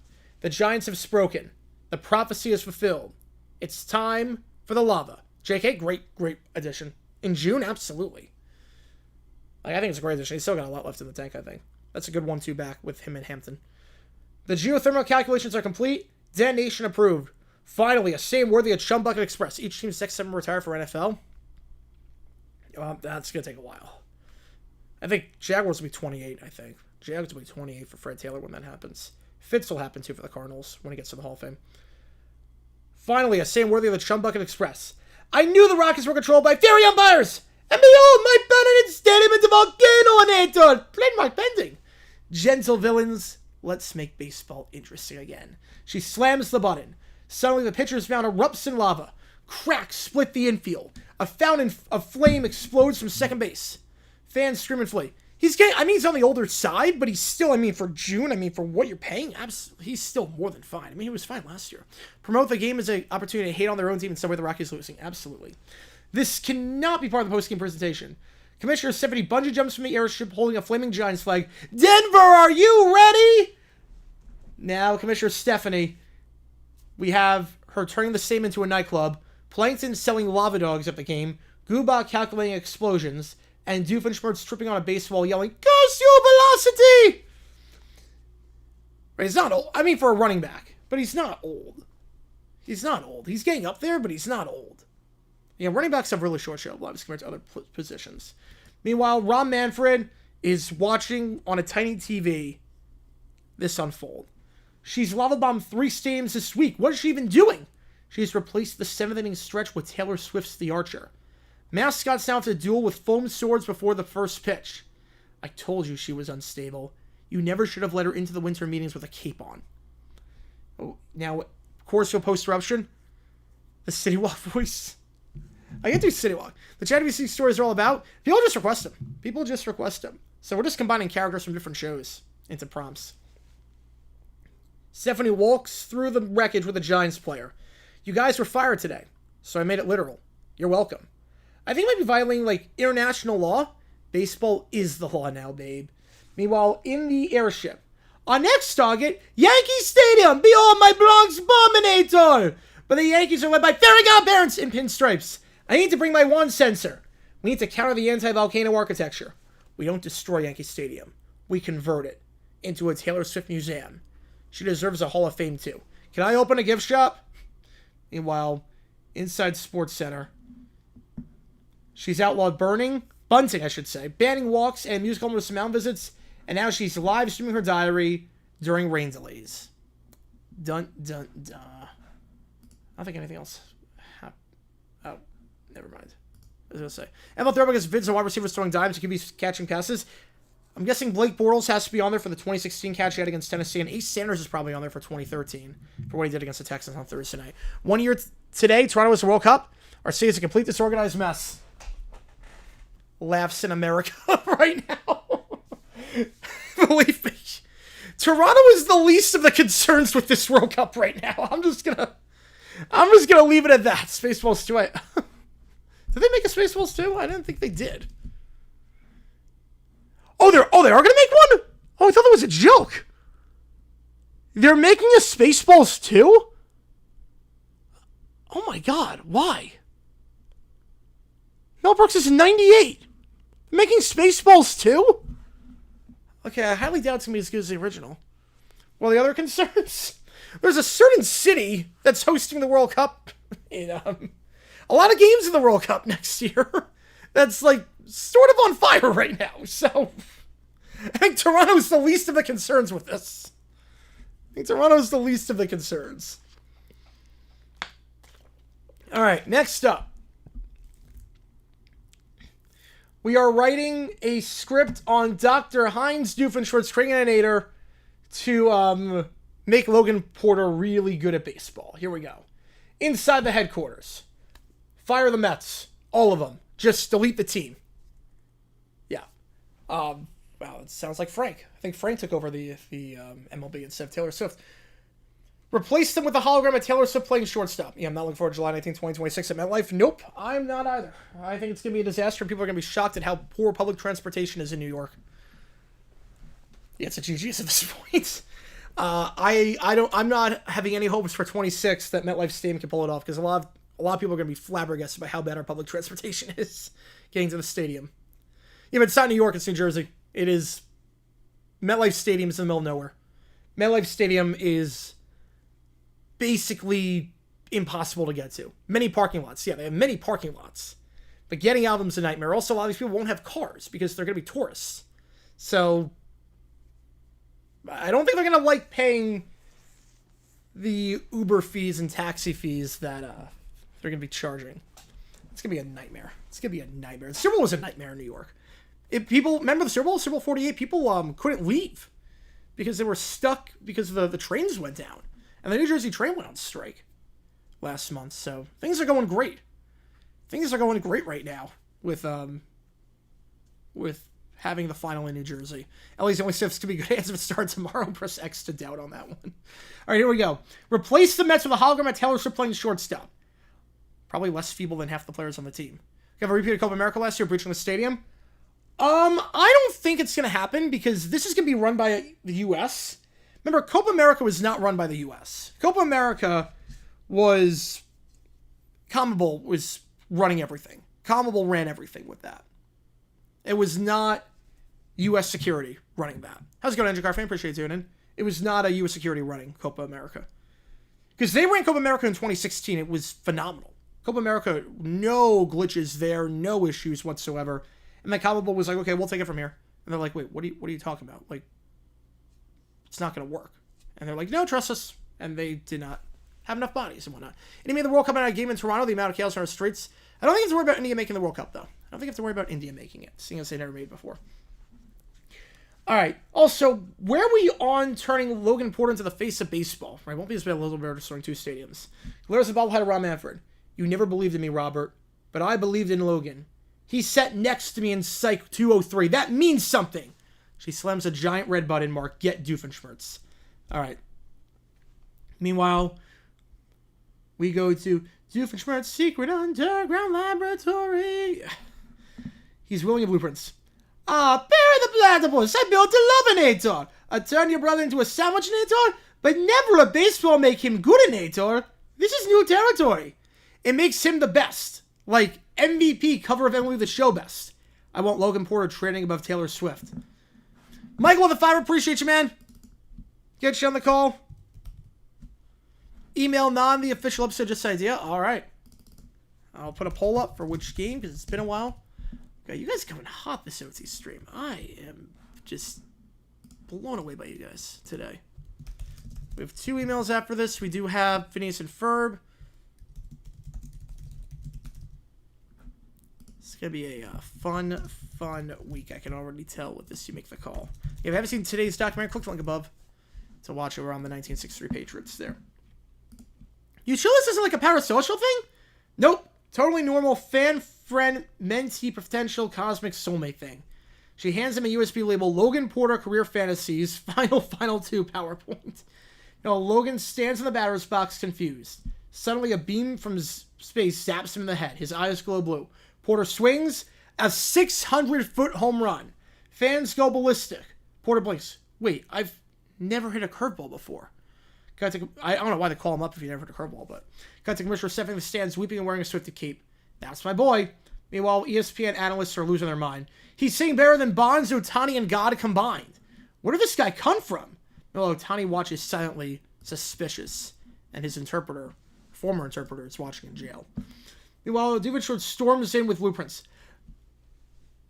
The Giants have spoken. The prophecy is fulfilled. It's time for the lava. JK, great addition. In June, absolutely. I think it's a great addition. He's still got a lot left in the tank, I think. That's a good 1-2 back with him and Hampton. The geothermal calculations are complete. Detonation approved. Finally, a same worthy of Chum Bucket Express. Each team's next 7 retire for NFL. That's going to take a while. I think Jaguars will be 28, I think. Jaguars will be 28 for Fred Taylor when that happens. Fitz will happen, too, for the Cardinals when he gets to the Hall of Fame. Finally, a saying worthy of the Chum Bucket Express. I knew the Rockets were controlled by fairy umpires! And behold, my Benedict Stadium is a volcano trademark pending. Gentle villains, let's make baseball interesting again. She slams the button. Suddenly, the pitcher's mound erupts in lava. Cracks split the infield. A fountain of flame explodes from second base. Fans scream and flee. He's on the older side, but he's still, for June, for what you're paying, he's still more than fine. He was fine last year. Promote the game as an opportunity to hate on their own team in some way the Rockies losing. Absolutely. This cannot be part of the post-game presentation. Commissioner Stephanie bungee jumps from the airship holding a flaming Giants flag. Denver, are you ready? Now, Commissioner Stephanie, we have her turning the stadium into a nightclub, Plankton selling lava dogs at the game, Goobach calculating explosions, and Doofenshmirtz tripping on a baseball yelling, "Curse your velocity!" But he's not old. For a running back. But he's not old. He's not old. He's getting up there, but he's not old. Running backs have really short shelf lives compared to other positions. Meanwhile, Rob Manfred is watching on a tiny TV this unfold. She's lava bombed 3 stadiums this week. What is she even doing? She's replaced the 7th inning stretch with Taylor Swift's The Archer. Mascots now have to duel with foam swords before the first pitch. I told you she was unstable. You never should have let her into the winter meetings with a cape on. Oh, now, of course, you'll post-eruption. The City Walk voice. I get to City Walk. The ChatBC stories are all about. People just request them. So we're just combining characters from different shows into prompts. Stephanie walks through the wreckage with a Giants player. You guys were fired today, so I made it literal. You're welcome. I think it might be violating, international law. Baseball is the law now, babe. Meanwhile, in the airship. Our next target, Yankee Stadium. Behold my Bronx Bombinator. But the Yankees are led by fairy godparents in pinstripes. I need to bring my wand sensor. We need to counter the anti-volcano architecture. We don't destroy Yankee Stadium. We convert it into a Taylor Swift museum. She deserves a Hall of Fame, too. Can I open a gift shop? Meanwhile, inside Sports Center, she's outlawed bunting, banning walks and musical numbers to mound visits, and now she's live streaming her diary during rain delays. Dun, dun, dun. I don't think anything else. Oh, never mind. I was going to say. ML Throwback has vids of wide receivers throwing dimes to QBs catching passes. I'm guessing Blake Bortles has to be on there for the 2016 catch he had against Tennessee, and Ace Sanders is probably on there for 2013 for what he did against the Texans on Thursday night. 1 year today, Toronto was the World Cup. Our city is a complete disorganized mess. Laughs in America right now. Believe me. Toronto is the least of the concerns with this World Cup right now. I'm just gonna leave it at that. Spaceballs 2. Did they make a Spaceballs 2? I didn't think they did. Oh, they are gonna make one? Oh, I thought that was a joke. They're making a Spaceballs 2? Oh my god, why? Mel Brooks is 98. Making Spaceballs 2? Okay, I highly doubt it's going to be as good as the original. Well, the other concerns? There's a certain city that's hosting the World Cup in, a lot of games in the World Cup next year. That's, sort of on fire right now. So, I think Toronto's the least of the concerns with this. All right, next up. We are writing a script on Dr. Heinz Doofenshmirtz Kringanator to make Logan Porter really good at baseball. Here we go. Inside the headquarters. Fire the Mets. All of them. Just delete the team. Yeah. Wow, it sounds like Frank. I think Frank took over the MLB instead of Taylor Swift. Replace them with a hologram of Taylor Swift playing shortstop. Yeah, I'm not looking forward to July 19, 2026 at MetLife. Nope, I'm not either. I think it's going to be a disaster. People are going to be shocked at how poor public transportation is in New York. Yeah, it's a GG's at this point. I'm not having any hopes for 26 that MetLife Stadium can pull it off because a lot of people are going to be flabbergasted by how bad our public transportation is getting to the stadium. Yeah, but it's not New York, it's New Jersey. It is... MetLife Stadium is in the middle of nowhere. MetLife Stadium is basically impossible to get to. Many parking lots. Yeah, they have many parking lots. But getting out of them is a nightmare. Also, a lot of these people won't have cars because they're going to be tourists. So, I don't think they're going to like paying the Uber fees and taxi fees that they're going to be charging. It's going to be a nightmare. It's going to be a nightmare. The Super Bowl was a nightmare in New York. If people remember the Super Bowl, Super Bowl 48, people couldn't leave because they were stuck because the trains went down. And the New Jersey train went on strike last month. So things are going great. Things are going great right now with having the final in New Jersey. At least the only stuff's going to be good as if it starts tomorrow. Press X to doubt on that one. All right, here we go. Replace the Mets with a hologram at Taylor Swift playing shortstop. Probably less feeble than half the players on the team. You have a repeat of Copa America last year, breaching the stadium. I don't think it's going to happen because this is going to be run by the U.S. Remember, Copa America was not run by the U.S. Copa America was... CONMEBOL was running everything. CONMEBOL ran everything with that. It was not U.S. security running that. How's it going, Engine Car Fan? Appreciate you tuning in. It was not a U.S. security running Copa America. Because they ran Copa America in 2016. It was phenomenal. Copa America, no glitches there, no issues whatsoever. And then CONMEBOL was like, okay, we'll take it from here. And they're like, wait, what are you talking about? Like, it's not going to work. And they're like, no, trust us. And they did not have enough bodies and whatnot. And he made the World Cup in a game in Toronto, the amount of chaos on our streets. I don't think you have to worry about India making the World Cup, though. I don't think you have to worry about India making it, seeing as they never made it before. All right. Also, where are we on turning Logan Porter into the face of baseball? Right, won't be as bad a little bit restoring 2 stadiums. Glares the bobblehead of Rob Manfred. You never believed in me, Robert, but I believed in Logan. He sat next to me in Psych 203. That means something. She slams a giant red button mark. Get Doofenshmirtz. All right. Meanwhile, we go to Doofenshmirtz Secret Underground Laboratory. He's willing blueprints. Barry the Platypus, I built a Lovinator. I turned your brother into a Sandwichinator, but never a baseball make him goodinator. This is new territory. It makes him the best. Like MVP cover of Emily the Show best. I want Logan Porter training above Taylor Swift. Michael with the 5, appreciate you, man. Get you on the call. Email the official episode just idea. All right. I'll put a poll up for which game because it's been a while. Okay, you guys are coming hot this OT stream. I am just blown away by you guys today. We have 2 emails after this. We do have Phineas and Ferb. It's going to be a fun week. I can already tell with this. You make the call. If you haven't seen today's documentary, click the link above to watch it around the 1963 Patriots there. You sure this isn't like a parasocial thing? Nope. Totally normal fan, friend, mentee, potential, cosmic soulmate thing. She hands him a USB label, Logan Porter Career Fantasies, Final 2 PowerPoint. No, Logan stands in the batter's box confused. Suddenly a beam from space zaps him in the head. His eyes glow blue. Porter swings a 600-foot home run. Fans go ballistic. Porter blinks. Wait, I've never hit a curveball before. I don't know why they call him up if you never hit a curveball, but got to Commissioner stepping in the stands, weeping and wearing a Swifty cape. That's my boy. Meanwhile, ESPN analysts are losing their mind. He's singing better than Bonds, Ohtani, and God combined. Where did this guy come from? Well, Ohtani watches silently, suspicious, and his interpreter, former interpreter, is watching in jail. Meanwhile, Doofenshmirtz storms in with blueprints.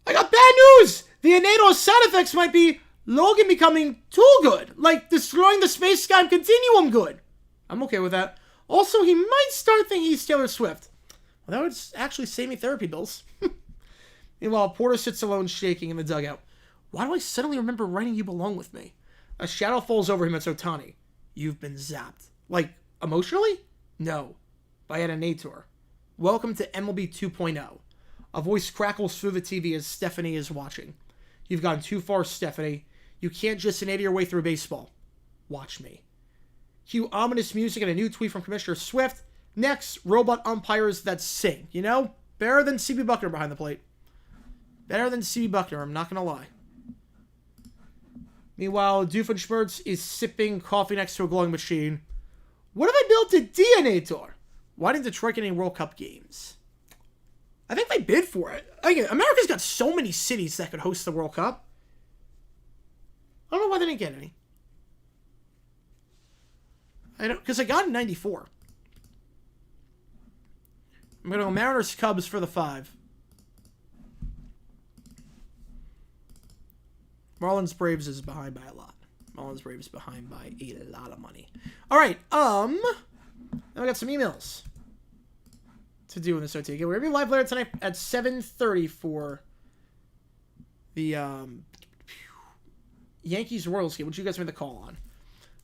I got bad news! The innate side effects might be Logan becoming too good, like destroying the space-time continuum good. I'm okay with that. Also, he might start thinking he's Taylor Swift. Well, that would actually save me therapy bills. Meanwhile, Porter sits alone shaking in the dugout. Why do I suddenly remember writing You Belong With Me? A shadow falls over him. It's Ohtani. You've been zapped. Like, emotionally? No. By an innator. Welcome to MLB 2.0. A voice crackles through the TV as Stephanie is watching. You've gone too far, Stephanie. You can't just innate your way through baseball. Watch me. Cue ominous music and a new tweet from Commissioner Swift. Next, robot umpires that sing. You know, better than C.B. Buckner behind the plate. Better than C.B. Buckner, I'm not going to lie. Meanwhile, Doofenshmirtz is sipping coffee next to a glowing machine. What if I built a DNAtor? Why didn't Detroit get any World Cup games? I think they bid for it. Again, America's got so many cities that could host the World Cup. I don't know why they didn't get any. I don't, because I got it in 94. I'm going to go Mariners Cubs for the 5. Marlins Braves is behind by a lot. Marlins Braves behind by a lot of money. All right. Now I got some emails to do in this OT. Okay, we're gonna be live later tonight at 7:30 for the Yankees Royals game, which you guys made the call on.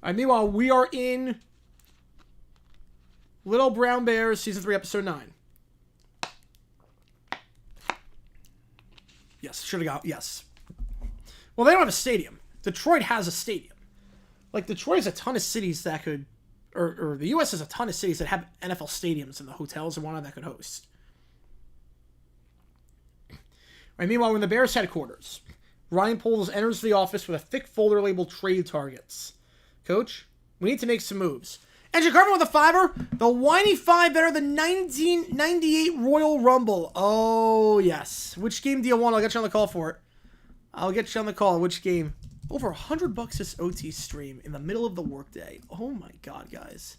All right. Meanwhile, we are in Little Brown Bears season 3, episode 9. Yes, should have got yes. Well, they don't have a stadium. Detroit has a stadium. Like, Detroit has a ton of cities that could, or the U.S. has a ton of cities that have NFL stadiums and the hotels and whatnot that could host. Right, meanwhile, we're in the Bears headquarters. Ryan Poles enters the office with a thick folder labeled trade targets. Coach, we need to make some moves. Andrew Carver with a $5. The whiny 5 better than 1998 Royal Rumble. Oh, yes. Which game do you want? I'll get you on the call for it. I'll get you on the call. Which game? Over $100 this OT stream in the middle of the workday. Oh my God, guys.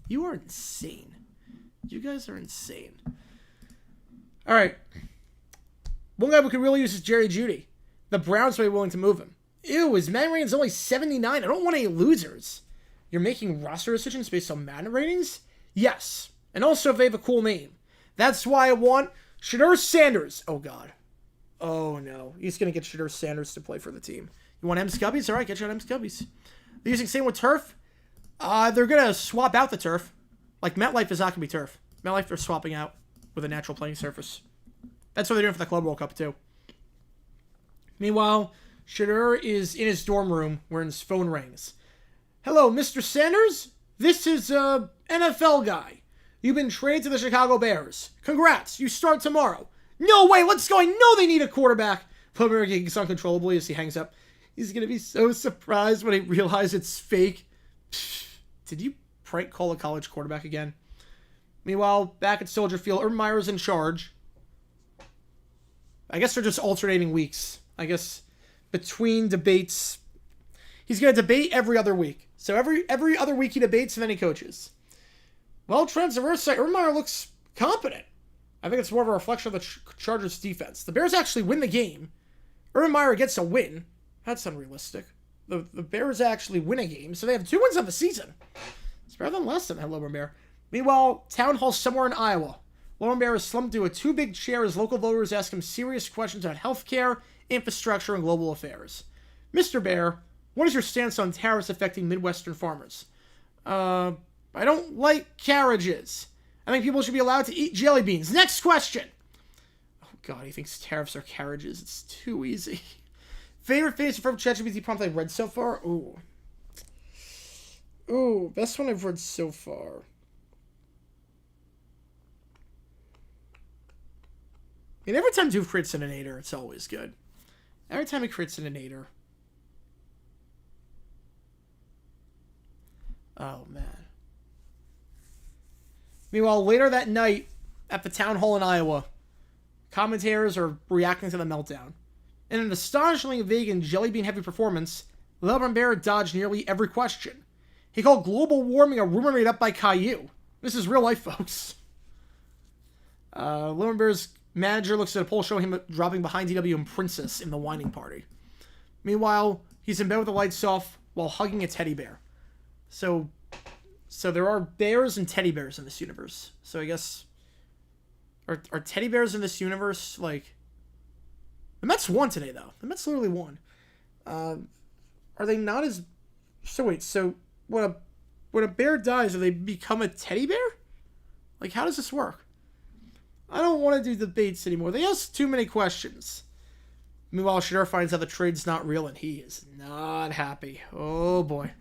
You are insane. You guys are insane. All right. One guy we could really use is Jerry Jeudy. The Browns may be willing to move him. Ew, his man rating's only 79. I don't want any losers. You're making roster decisions based on Madden ratings? Yes. And also if they have a cool name. That's why I want Shedeur Sanders. Oh, God. Oh, no. He's going to get Shedeur Sanders to play for the team. You want M. Scubbies? All right, get you on M. Scubbies. They're using same with turf. They're going to swap out the turf. Like, MetLife is not going to be turf. MetLife, they're swapping out with a natural playing surface. That's what they're doing for the Club World Cup, too. Meanwhile, Shedeur is in his dorm room where his phone rings. Hello, Mr. Sanders? This is a NFL guy. You've been traded to the Chicago Bears. Congrats, you start tomorrow. No way, what's going? No, they need a quarterback. Plumber gigs uncontrollably as he hangs up. He's going to be so surprised when he realizes it's fake. Pfft, did you prank call a college quarterback again? Meanwhile, back at Soldier Field, Urban Meyer's in charge. I guess they're just alternating weeks. I guess between debates, he's going to debate every other week. So every other week he debates and then he coaches. Well, Transverse side, Urban Meyer looks competent. I think it's more of a reflection of the Chargers' defense. The Bears actually win the game. Urban Meyer gets a win. That's unrealistic. The Bears actually win a game, so they have 2 wins on the season. It's better than last time, hello, Urban Meyer. Meanwhile, town hall somewhere in Iowa. Urban Meyer is slumped to a too big chair as local voters ask him serious questions about healthcare, infrastructure, and global affairs. Mr. Bear, what is your stance on tariffs affecting Midwestern farmers? I don't like carriages. I think people should be allowed to eat jelly beans. Next question. Oh, God, he thinks tariffs are carriages. It's too easy. Favorite face from ChatGPT prompt I've read so far? Ooh, best one I've read so far. I mean, every time Doof creates an inator, it's always good. Every time he creates an inator. Oh, man. Meanwhile, later that night, at the town hall in Iowa, commentators are reacting to the meltdown. In an astonishingly vague and jelly bean heavy performance, Urban Bear dodged nearly every question. He called global warming a rumor made up by Caillou. This is real life, folks. Urban Bear's manager looks at a poll showing him dropping behind DW and Princess in the whining party. Meanwhile, he's in bed with the lights off while hugging a teddy bear. So there are bears and teddy bears in this universe. So I guess... Are teddy bears in this universe, like... The Mets won today, though. The Mets literally won. Are they not as... So wait, so when a bear dies, do they become a teddy bear? Like, how does this work? I don't want to do debates anymore. They ask too many questions. Meanwhile, Shedeur finds out the trade's not real, and he is not happy. Oh, boy.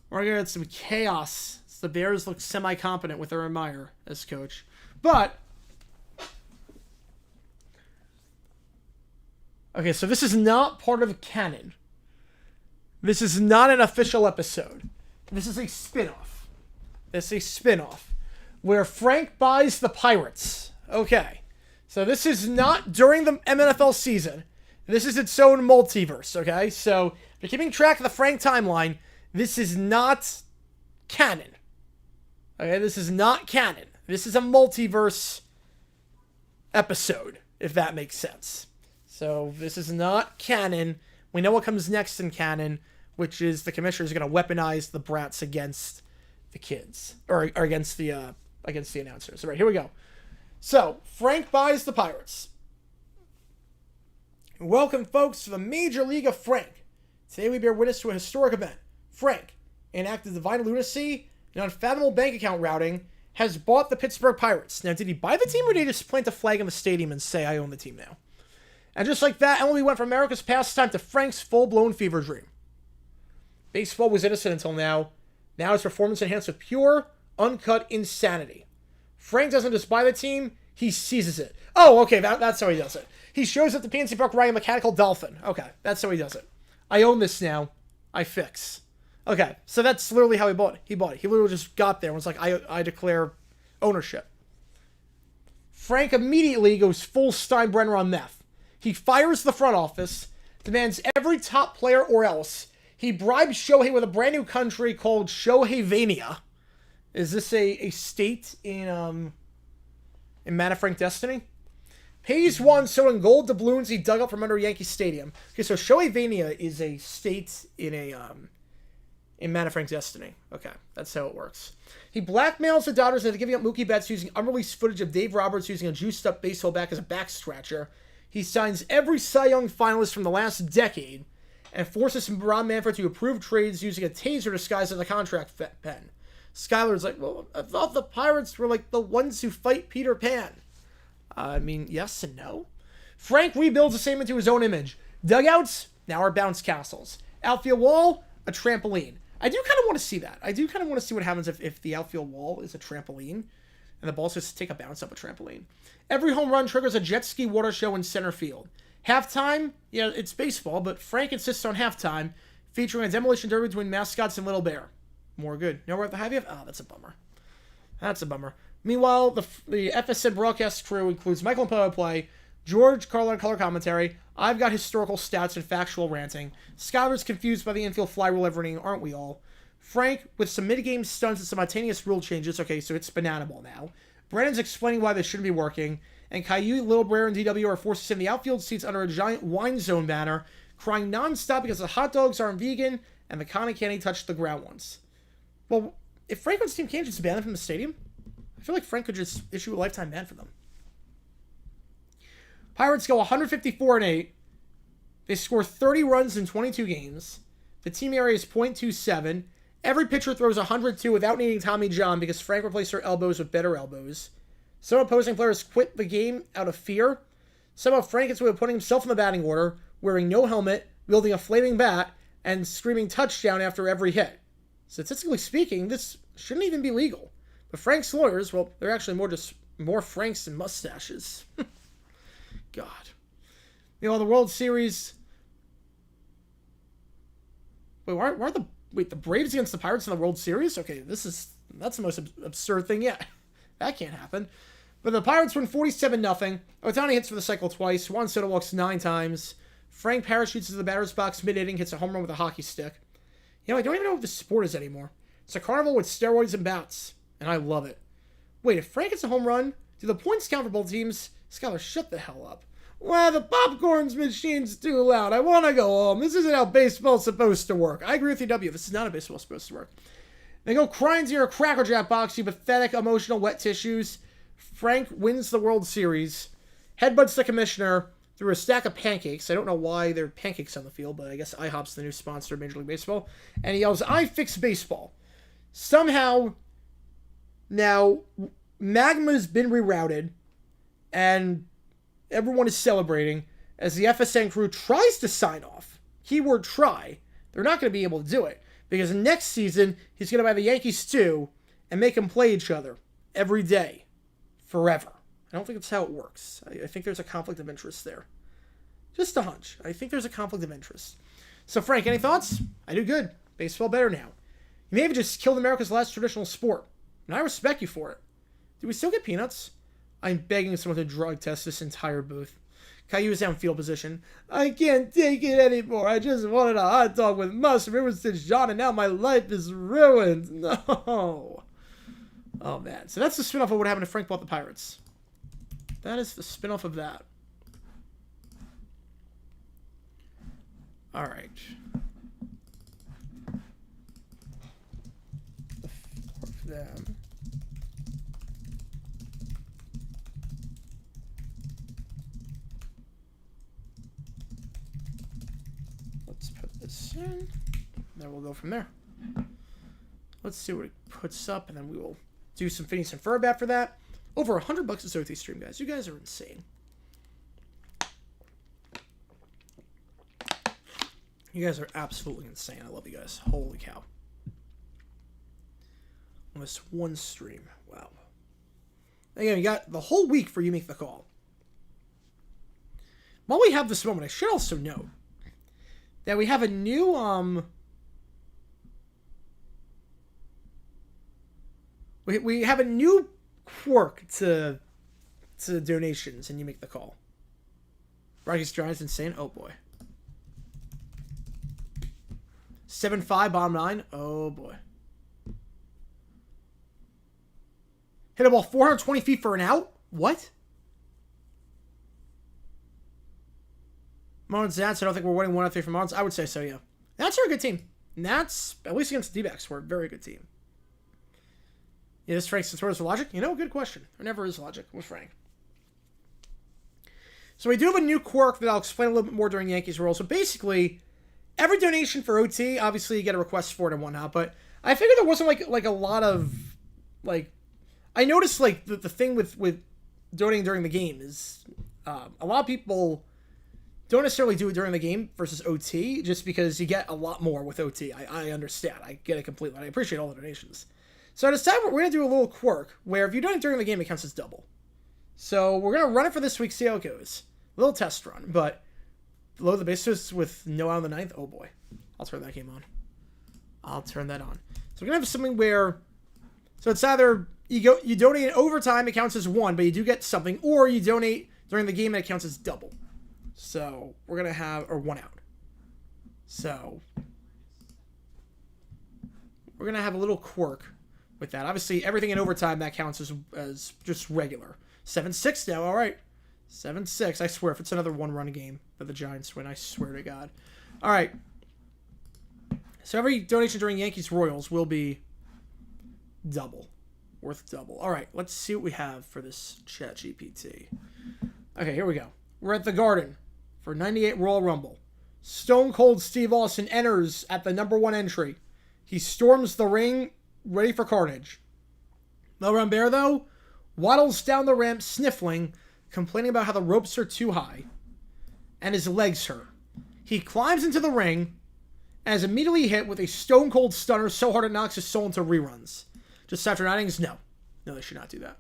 We're going to get some chaos. The Bears look semi-competent with Urban Meyer as coach. But... Okay, so this is not part of canon. This is not an official episode. This is a spin-off. This is a spin-off where Frank buys the Pirates. Okay. So this is not during the NFL season. This is its own multiverse, okay? So if you're keeping track of the Frank timeline, this is not canon. Okay, this is not canon. This is a multiverse episode, if that makes sense. So this is not canon. We know what comes next in canon. which is the commissioner is going to weaponize the brats against the kids, or against the announcers. All right, here we go. So, Frank buys the Pirates. Welcome, folks, to the Major League of Frank. Today we bear witness to a historic event. Frank, an act of divine lunacy and unfathomable bank account routing, has bought the Pittsburgh Pirates. Now, did he buy the team, or did he just plant a flag in the stadium and say, I own the team now? And just like that, MLB went from America's pastime to Frank's full-blown fever dream. Baseball was innocent until now. Now it's performance enhanced with pure, uncut insanity. Frank doesn't just buy the team, he seizes it. Oh, okay, that's how he does it. He shows up to PNC Park riding a mechanical dolphin. Okay, that's how he does it. I own this now. I fix. Okay, so that's literally how he bought it. He literally just got there and was like, I declare ownership. Frank immediately goes full Steinbrenner on meth. He fires the front office, demands every top player or else. He bribes Shohei with a brand new country called Shoheivania. Is this a state in Mana Frank Destiny? Pays Juan selling gold doubloons he dug up from under Yankee Stadium. Okay, so Shoheivania is a state in Mana Frank Destiny. Okay, that's how it works. He blackmails the Dodgers into giving up Mookie Betts using unreleased footage of Dave Roberts using a juiced-up baseball bat as a back scratcher. He signs every Cy Young finalist from the last decade and forces Rob Manfred to approve trades using a taser disguised as a contract pen. Skyler's like, well, I thought the Pirates were like the ones who fight Peter Pan. I mean, yes and no. Frank rebuilds the same into his own image. Dugouts now are bounce castles. Outfield wall, a trampoline. I do kind of want to see that. I do kind of want to see what happens if the outfield wall is a trampoline and the balls just take a bounce up a trampoline. Every home run triggers a jet ski water show in center field. Halftime, yeah, it's baseball, but Frank insists on halftime, featuring a demolition derby between mascots and Little Bear. More good. Nowhere at the Hive? Oh, that's a bummer. That's a bummer. Meanwhile, the FSN broadcast crew includes Michael and play-by-play, George Carlin color commentary. I've got historical stats and factual ranting. Skyler's confused by the infield fly rule everything, aren't we all? Frank with some mid-game stunts and simultaneous rule changes. Okay, so it's banana ball now. Brandon's explaining why this shouldn't be working. And Caillou, Little Bear, and DW are forced to sit in the outfield seats under a giant wine zone banner, crying nonstop because the hot dogs aren't vegan and the cotton candy touched the ground once. Well, if Franklin's team can't just ban them from the stadium, I feel like Frank could just issue a lifetime ban for them. Pirates go 154-8. They score 30 runs in 22 games. The team area is .27. Every pitcher throws 102 without needing Tommy John because Frank replaced their elbows with better elbows. Some opposing players quit the game out of fear. Somehow Frank gets away with putting himself in the batting order, wearing no helmet, wielding a flaming bat, and screaming touchdown after every hit. Statistically speaking, this shouldn't even be legal. But Frank's lawyers, well, they're actually more Franks than mustaches. God. You know, the World Series... Wait, the Braves against the Pirates in the World Series? Okay, that's the most absurd thing yet. That can't happen. But the Pirates win 47-0. Ohtani hits for the cycle twice. Juan Soto walks 9 times. Frank parachutes into the batter's box mid-inning, hits a home run with a hockey stick. You know, I don't even know what this sport is anymore. It's a carnival with steroids and bouts. And I love it. Wait, if Frank hits a home run, do the points count for both teams? Skyler, shut the hell up. Well, the popcorn machine's too loud. I want to go home. This isn't how baseball's supposed to work. I agree with you, W. This is not how baseball's supposed to work. They go crying to your Cracker Jack box, you pathetic, emotional wet tissues. Frank wins the World Series. Headbutts the commissioner through a stack of pancakes. I don't know why there are pancakes on the field, but I guess IHOP's the new sponsor of Major League Baseball. And he yells, I fix baseball. Somehow, now, Magma's been rerouted, and everyone is celebrating as the FSN crew tries to sign off. Keyword try. They're not going to be able to do it, because next season, he's going to buy the Yankees too, and make them play each other every day, forever. I don't think that's how it works. I think there's a conflict of interest there. Just a hunch. I think there's a conflict of interest. So, Frank, any thoughts? I do good. Baseball better now. You may have just killed America's last traditional sport, and I respect you for it. Do we still get peanuts? I'm begging someone to drug test this entire booth. Caillou is down field position. I can't take it anymore. I just wanted a hot dog with mustard ever since John, and now my life is ruined. No. Oh, man. So that's the spinoff of what happened to Frank bought the Pirates. That is the spinoff of that. All right. them. Let's put this in. Then we'll go from there. Let's see what it puts up, and then we will do some Phineas and Ferb after that. Over $100 a OT stream, guys. You guys are insane. You guys are absolutely insane. I love you guys. Holy cow. Almost one stream. Wow. Again, you got the whole week for You Make the Call. While we have this moment, I should also note that we have a new, we have a new quirk to donations, and You Make the Call. Rockies Giants insane. Oh boy. 7-5 bottom 9. Oh boy. Hit a ball 420 feet for an out. What? Marlins Nats. I don't think we're winning 1-3 from Marlins. I would say so. Yeah. Nats are a good team. Nats, at least against the D-backs, were a very good team. Yeah, this Frank's tutorials for logic? You know, good question. There never is logic with Frank. So we do have a new quirk that I'll explain a little bit more during Yankees Roll. So basically, every donation for OT, obviously you get a request for it and whatnot, but I figured there wasn't like a lot of, like, I noticed like the thing with donating during the game is a lot of people don't necessarily do it during the game versus OT, just because you get a lot more with OT. I understand. I get it completely. I appreciate all the donations. So I decided we're going to do a little quirk where if you donate during the game, it counts as double. So we're going to run it for this week, see how it goes. A little test run, but below the bases with no out on the ninth. Oh boy. I'll turn that game on. I'll turn that on. So we're going to have something where, so it's either you donate in overtime, it counts as 1, but you do get something, or you donate during the game and it counts as double. So we're going to have, or 1 out. So we're going to have a little quirk with that. Obviously, everything in overtime, that counts as just regular. 7-6 now, all right. 7-6. I swear, if it's another one-run game that the Giants win, I swear to God. All right. So every donation during Yankees Royals will be double. Worth double. All right, let's see what we have for this Chat GPT. Okay, here we go. We're at the Garden for 98 Royal Rumble. Stone Cold Steve Austin enters at the number 1 entry. He storms the ring, ready for carnage. Mel Rambert, though, waddles down the ramp sniffling, complaining about how the ropes are too high, and his legs hurt. He climbs into the ring and is immediately hit with a Stone Cold Stunner so hard it knocks his soul into reruns. Just after 9 innings? No, they should not do that.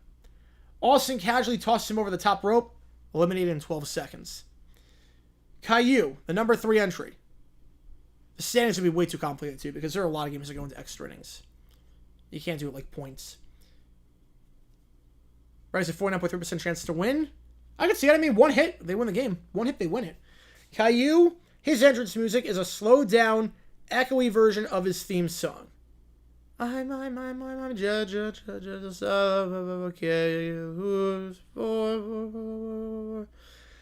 Austin casually tosses him over the top rope, eliminated in 12 seconds. Caillou, the number 3 entry. The standings would be way too complicated, too, because there are a lot of games that go into extra innings. You can't do it like points. Rise at 49.3% chance to win. I can see it. I mean, 1 hit, they win the game. 1 hit, they win it. Caillou, his entrance music is a slowed down, echoey version of his theme song. I'm judge, okay, who's for?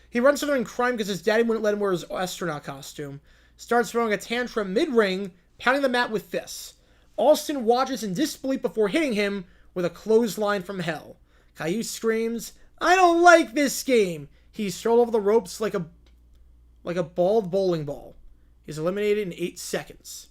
He runs to the ring crying because his daddy wouldn't let him wear his astronaut costume. Starts throwing a tantrum mid-ring, pounding the mat with fists. Austin watches in disbelief before hitting him with a clothesline from hell. Caillou screams, "I don't like this game!" He's thrown over the ropes like a bald bowling ball. He's eliminated in 8 seconds.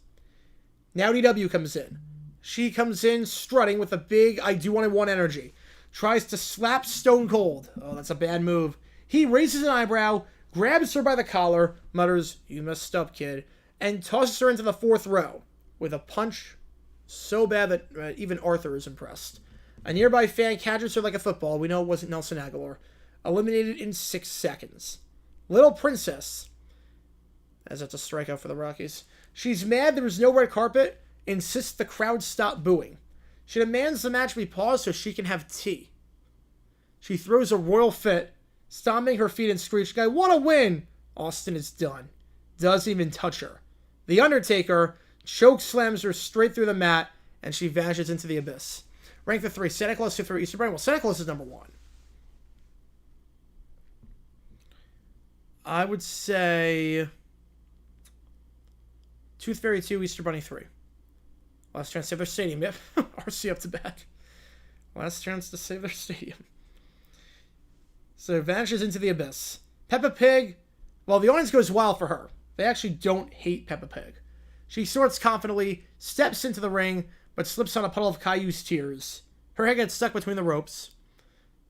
Now DW comes in. She comes in strutting with a big I do what I want energy. Tries to slap Stone Cold. Oh, that's a bad move. He raises an eyebrow, grabs her by the collar, mutters, "You messed up, kid," and tosses her into the 4th row with a punch so bad that even Arthur is impressed. A nearby fan catches her like a football. We know it wasn't Nelson Aguilar. Eliminated in 6 seconds. Little Princess, as that's a strikeout for the Rockies. She's mad there was no red carpet, insists the crowd stop booing. She demands the match be paused so she can have tea. She throws a royal fit, stomping her feet and screeching, "I want to win!" Austin is done. Doesn't even touch her. The Undertaker choke slams her straight through the mat, and she vanishes into the abyss. Rank the 3. Santa Claus 2 3 Easter Brand. Well, Santa Claus is number 1. I would say Tooth Fairy 2, Easter Bunny 3. Last chance to save their stadium. Yep. RC up to bat. Last chance to save their stadium. So it vanishes into the abyss. Peppa Pig, well, the audience goes wild for her. They actually don't hate Peppa Pig. She sorts confidently, steps into the ring, but slips on a puddle of Caillou's tears. Her head gets stuck between the ropes.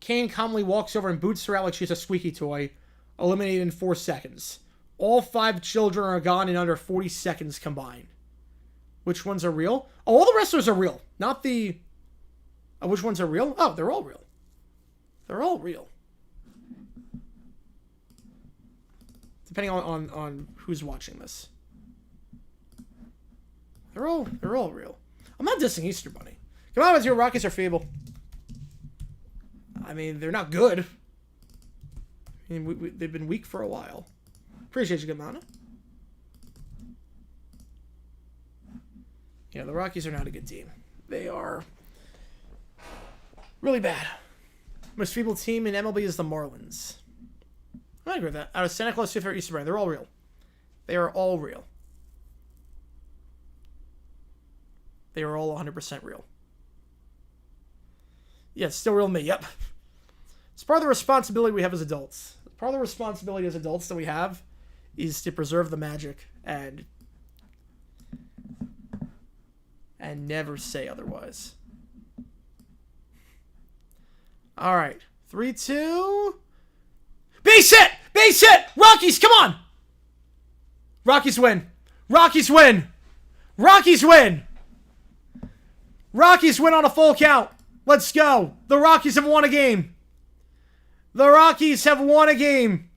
Kane calmly walks over and boots her out like she's a squeaky toy, eliminated in 4 seconds. All 5 children are gone in under 40 seconds combined. Which ones are real? Oh, all the wrestlers are real. Not the... which ones are real? Oh, they're all real. They're all real. Depending on who's watching this. They're all real. I'm not dissing Easter Bunny. Come on, your Rockies are feeble. I mean, they're not good. I mean, they've been weak for a while. Appreciate you, good mana. Yeah, the Rockies are not a good team. They are really bad. Most feeble team in MLB is the Marlins. I agree with that. Out of Santa Claus to Easter Bunny, they're all real. They are all real. They are all 100% real. Yeah, it's still real to me. Yep. It's part of the responsibility we have as adults. Part of the responsibility as adults that we have is to preserve the magic and never say otherwise. All right. 3-2. Base hit! Base hit! Rockies, come on! Rockies win. Rockies win. Rockies win. Rockies win on a full count. Let's go. The Rockies have won a game. The Rockies have won a game.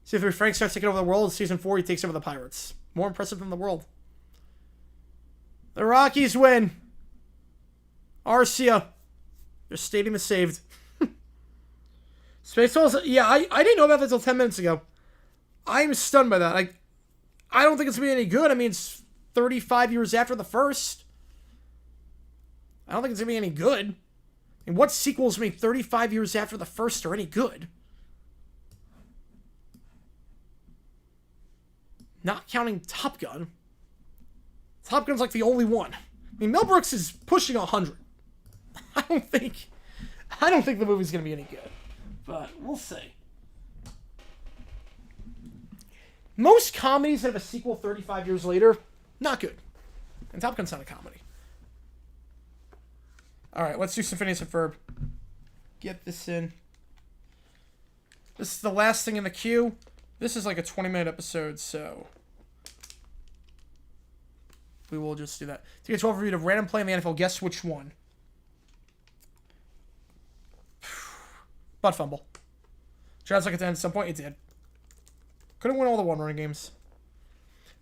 See if Frank starts taking over the world. Season 4, he takes over the Pirates. More impressive than the world. The Rockies win. Arcia. Their stadium is saved. Spaceballs, yeah, I didn't know about that until 10 minutes ago. I'm stunned by that. I don't think it's going to be any good. I mean, it's 35 years after the first. I don't think it's going to be any good. I mean, what sequels made 35 years after the first are any good? Not counting Top Gun. Top Gun's like the only one. I mean, Mel Brooks is pushing 100. I don't think the movie's going to be any good. But we'll see. Most comedies that have a sequel 35 years later, not good. And Top Gun's not a comedy. Alright, let's do some Phineas and Ferb. Get this in. This is the last thing in the queue. This is like a 20-minute episode, so we will just do that. To get 12 review of random play in the NFL, guess which one? Butt fumble. Tries like it to end at some point. It did. Couldn't win all the one-run games.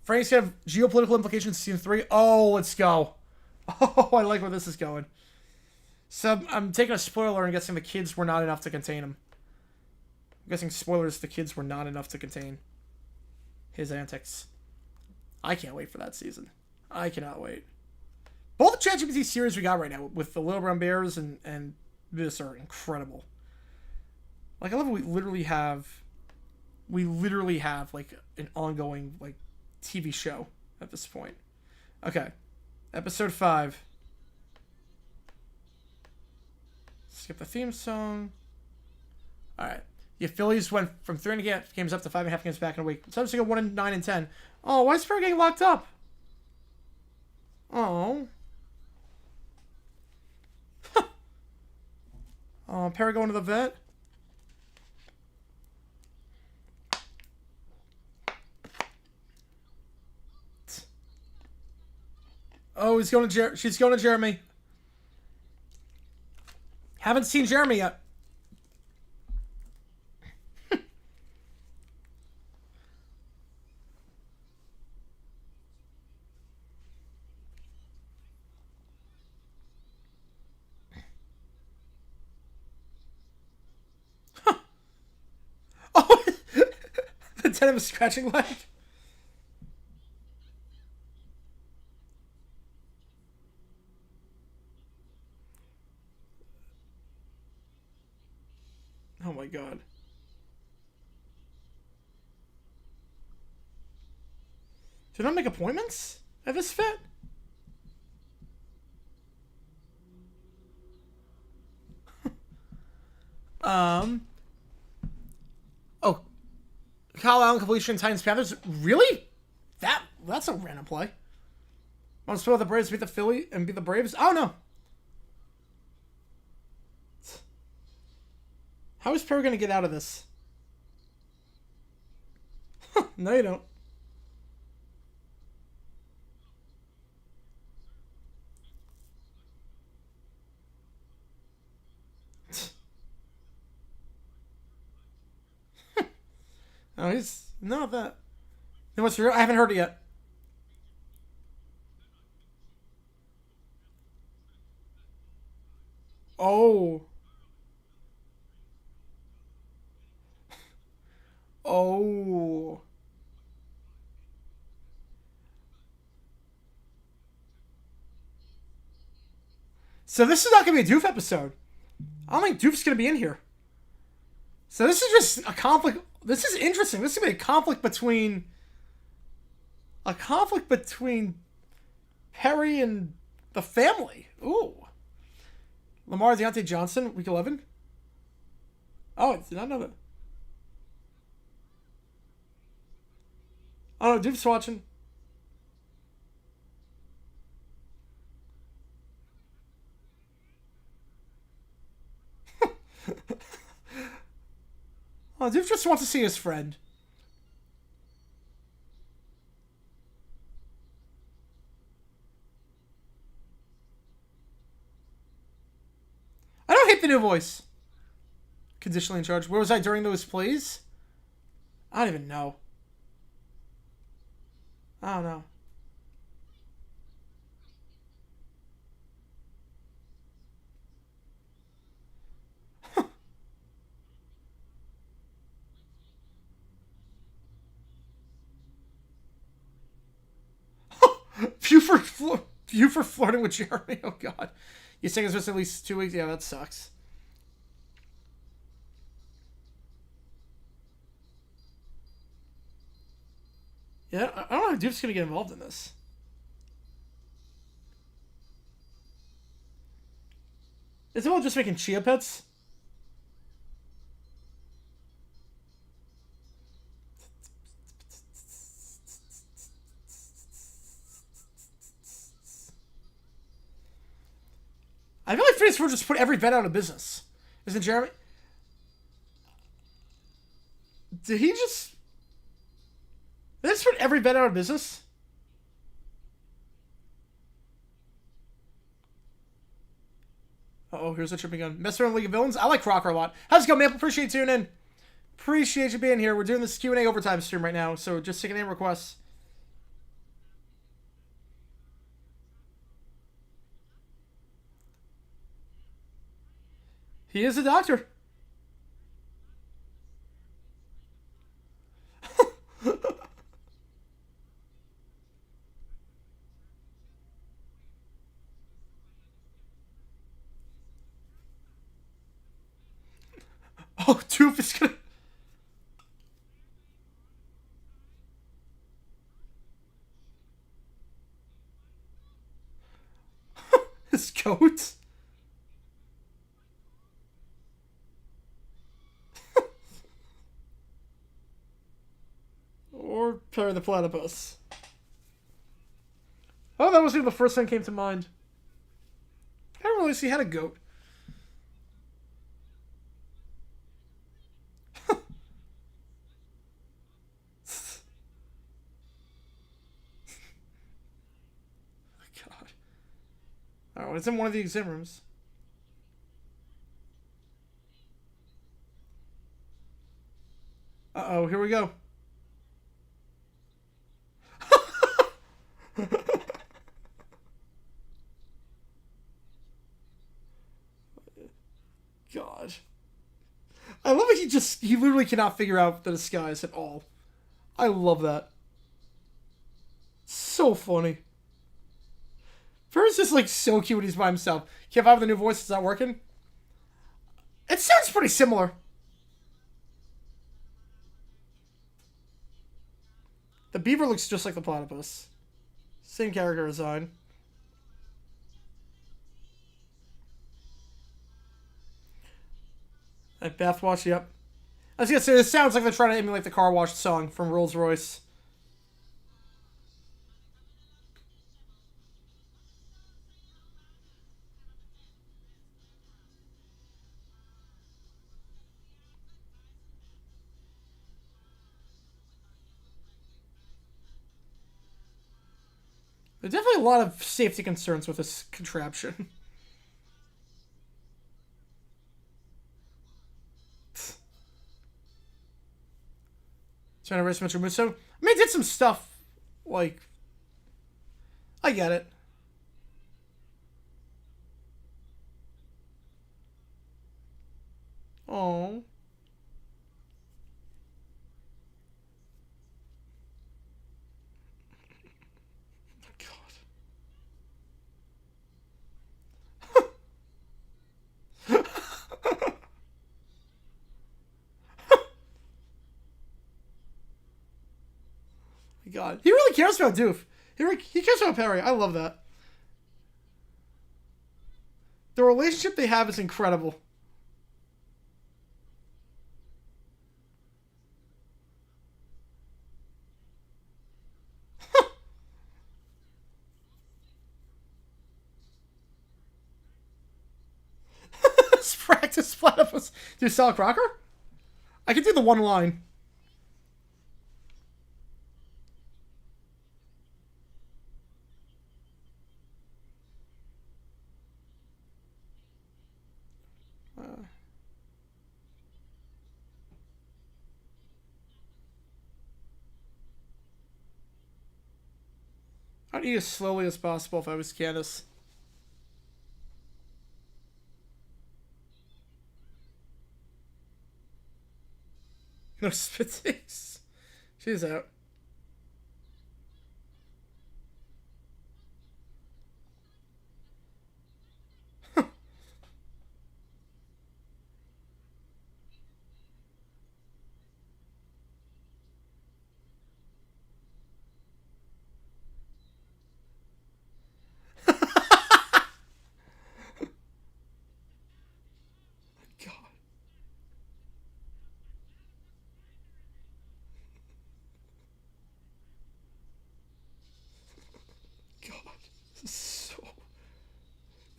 Frank's gonna have geopolitical implications in season 3. Oh, let's go. Oh, I like where this is going. So I'm taking a spoiler and guessing the kids were not enough to contain him. I'm guessing spoilers, the kids were not enough to contain his antics. I can't wait for that season. I cannot wait. Both the ChatGPT series we got right now with the Little Brown Bears and this are incredible. Like, I love it. We literally have like an ongoing like TV show at this point. Okay. Episode 5. Skip the theme song. Alright. The Phillies went from 3.5 games up to 5.5 games back in a week. Sometimes they go 1-9 and 10. Oh, why is Perry getting locked up? Oh. Oh, Perry going to the vet? Oh, she's going to Jeremy. Haven't seen Jeremy yet. Oh, the 10 of a scratching leg. Oh my god. Did I make appointments? At this fit? Oh. Kyle Allen completion Titans Panthers. Really? That's a random play. Want to split the Braves, beat the Philly, and beat the Braves? Oh no. How is Perry gonna get out of this? No, you don't. Oh, he's not that. Then what's real? I haven't heard it yet. Oh. Oh. So this is not going to be a Doof episode. I don't think Doof's going to be in here. So this is just a conflict. This is interesting. This is going to be a conflict between Perry and the family. Ooh. Lamar Deontay Johnson, week 11. Oh, I did not know that. Oh no, Doof's watching. Oh, Doof just wants to see his friend. I don't hate the new voice. Conditionally in charge. Where was I during those plays? I don't even know. I don't know. Buford flirting with Jeremy. Oh God. You think it's just at least 2 weeks? Yeah, that sucks. Yeah, I don't know how Duke's gonna get involved in this. Is it all just making chia pets? I feel like Phoenix Forge just put every vet out of business. Isn't Jeremy? Did he just... Did they just put every vet out of business? Uh-oh, here's a tripping gun. Mess around League of Villains? I like Crocker a lot. How's it going, man? Appreciate you tuning in. Appreciate you being here. We're doing this Q&A overtime stream right now, so just taking in requests. He is a doctor. Oh, Doof is gonna... His coat? Or Perry the Platypus. Oh, that was the first thing that came to mind. I didn't realize he had a goat. God. Oh, it's in one of the exam rooms. Uh-oh, here we go. God. I love it. He literally cannot figure out the disguise at all. I love that. So funny. Ferris is like so cute when he's by himself. Can't find the new voice. It's not working. It sounds pretty similar. The beaver looks just like the platypus. Same character design. Like bath wash, yep. I was gonna say, this sounds like they're trying to emulate the car wash song from Rolls-Royce. There's definitely a lot of safety concerns with this contraption. Trying to race Metro Musso. I mean, it did some stuff, like... I get it. Oh. God, he really cares about Doof. He cares about Perry. I love that. The relationship they have is incredible. Let's practice platypus. Do you sell a Crocker? I can do the one line. I'd eat as slowly as possible if I was Candace. No spit takes. She's out.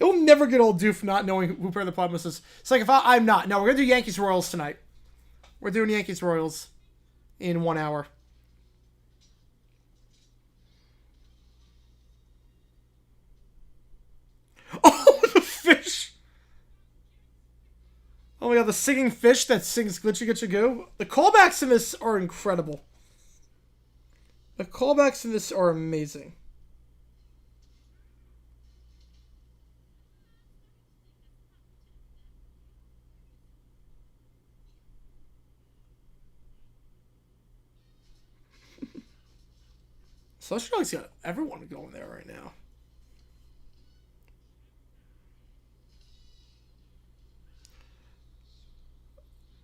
It'll never get old, Doof, not knowing who Perry the Platypus is. It's like if I'm not. No, we're gonna do Yankees Royals tonight. We're doing Yankees Royals in 1 hour. Oh, the fish! Oh my god, the singing fish that sings Glitchy Glitchy Goo. The callbacks in this are incredible. The callbacks in this are amazing. Celestial Dog's got everyone going there right now.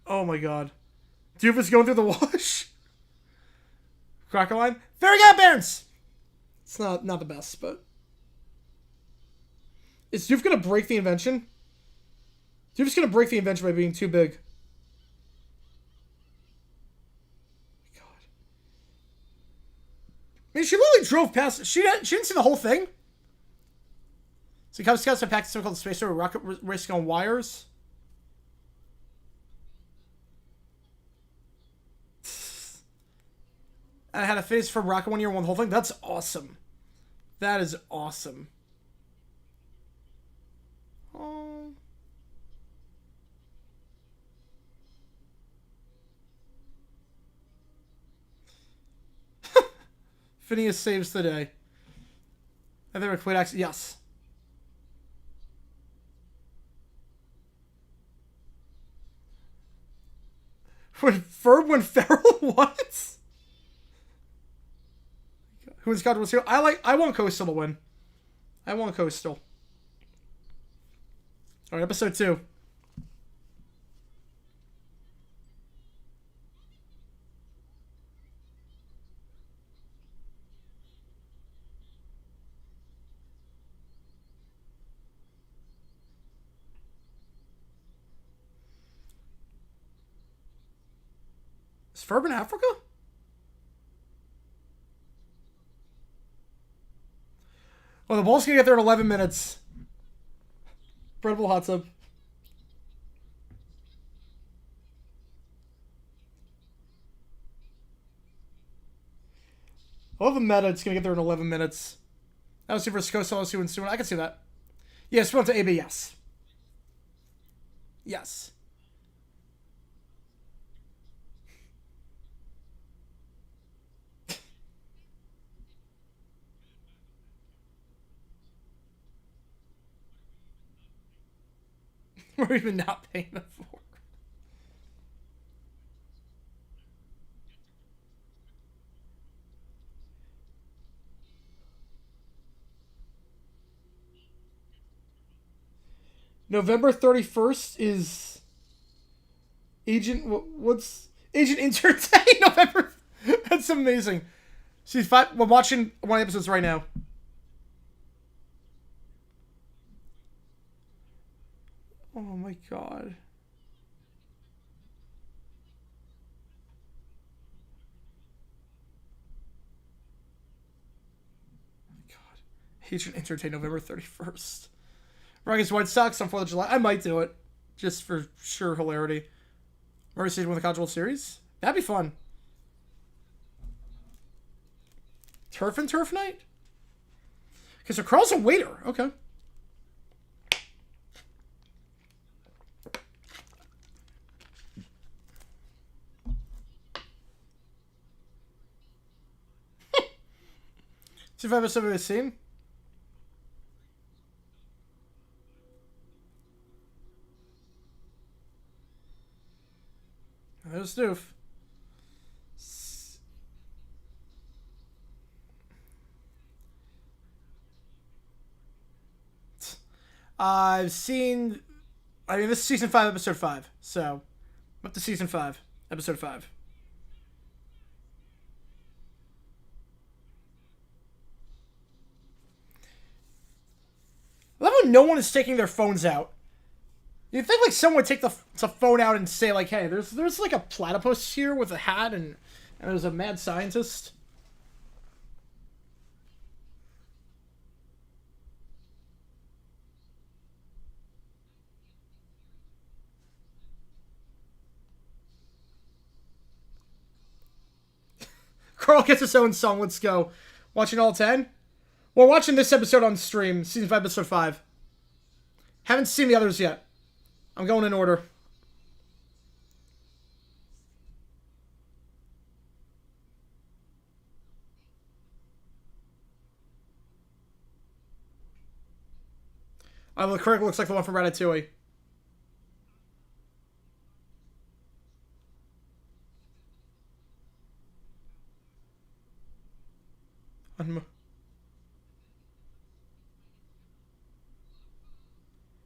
Oh my god. Doof is going through the wash. Crocodile. Very good, Barons! It's not the best, but... Is Doof gonna break the invention? Doof's gonna break the invention by being too big. I mean, she literally drove past. She didn't see the whole thing. So Cub Scouts have packed something called the Space Rocket racing on wires. I had a face from Rocket 1 year, one the whole thing. That's awesome. That is awesome. Oh. Phineas saves the day. I think we're quit action. Yes. When Ferb went feral? What? Who's got was here? I want Coastal to win. I want Coastal. Alright, episode 2. Ferb in Africa? Oh, the Bulls can get there in 11 minutes. Incredible hot tub. 11 meta, it's going to get there in 11 minutes. LSU versus Coast LSU and soon. I can see that. Yes, we went to AB, yes. Yes. We're even not paying them for. November 31st is Agent. What's Agent Intern Day? November. That's amazing. Season 5. We're watching one of the episodes right now. Oh my god. Agent Entertain November 31st. Rockets White Sox on 4th of July. I might do it. Just for sure hilarity. Murray Season 1 of the College World Series. That'd be fun. Turf and Turf Night? Okay, so Carl's a waiter. Okay. See if I have a somebody seen. There's Doof. I've seen. I mean, this is season 5, episode 5. So, I'm up to season 5, episode 5. I love how no one is taking their phones out. You'd think like someone would take the phone out and say like, "Hey, there's like a platypus here with a hat and there's a mad scientist." Carl gets his own song. Let's go. Watching all 10? We're watching this episode on stream. Season 5, episode 5. Haven't seen the others yet. I'm going in order. The critic looks like the one from Ratatouille.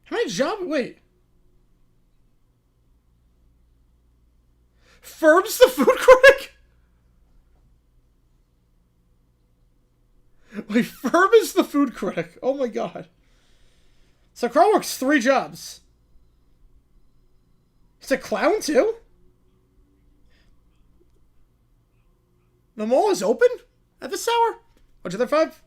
How many jobs? Wait. Ferb's the food critic? Wait, Ferb is the food critic. Oh my god. So Carl works 3 jobs. He's a clown too? The mall is open at this hour? What's the other 5?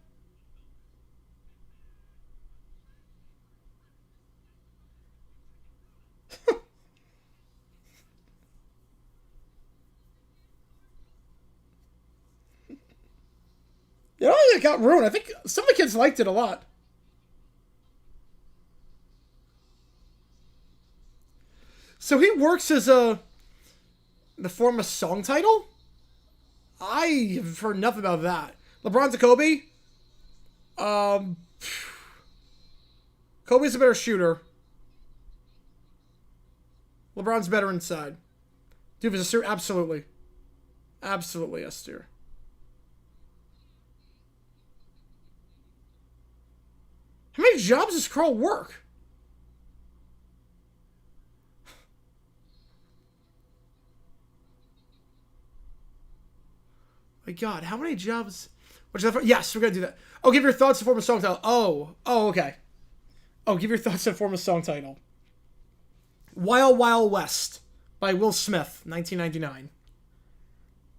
You know, it got ruined. I think some of the kids liked it a lot. So he works as the form of song title? I have heard enough about that. LeBron to Kobe? Kobe's a better shooter. LeBron's better inside. Dude, is a steer? Absolutely. Absolutely a steer. How many jobs does Carl work? My god, how many jobs? Yes, we're gonna do that. Oh, give your thoughts in form of song title. Oh, okay. Oh, give your thoughts in form of song title. Wild Wild West by Will Smith, 1999.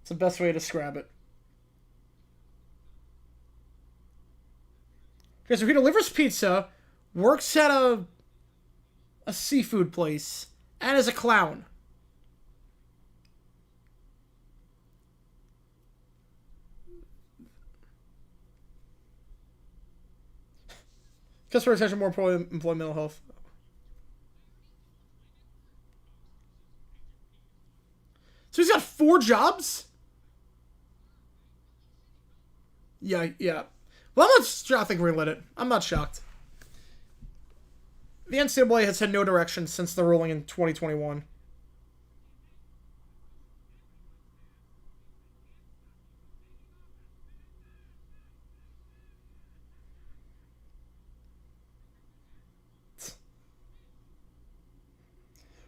It's the best way to describe it. Okay, so he delivers pizza, works at a seafood place, and is a clown. Customer retention, more employee mental health. So he's got 4 jobs? Yeah. Well, I'm not shocked they greenlit it. I'm not shocked. The NCAA has had no direction since the ruling in 2021.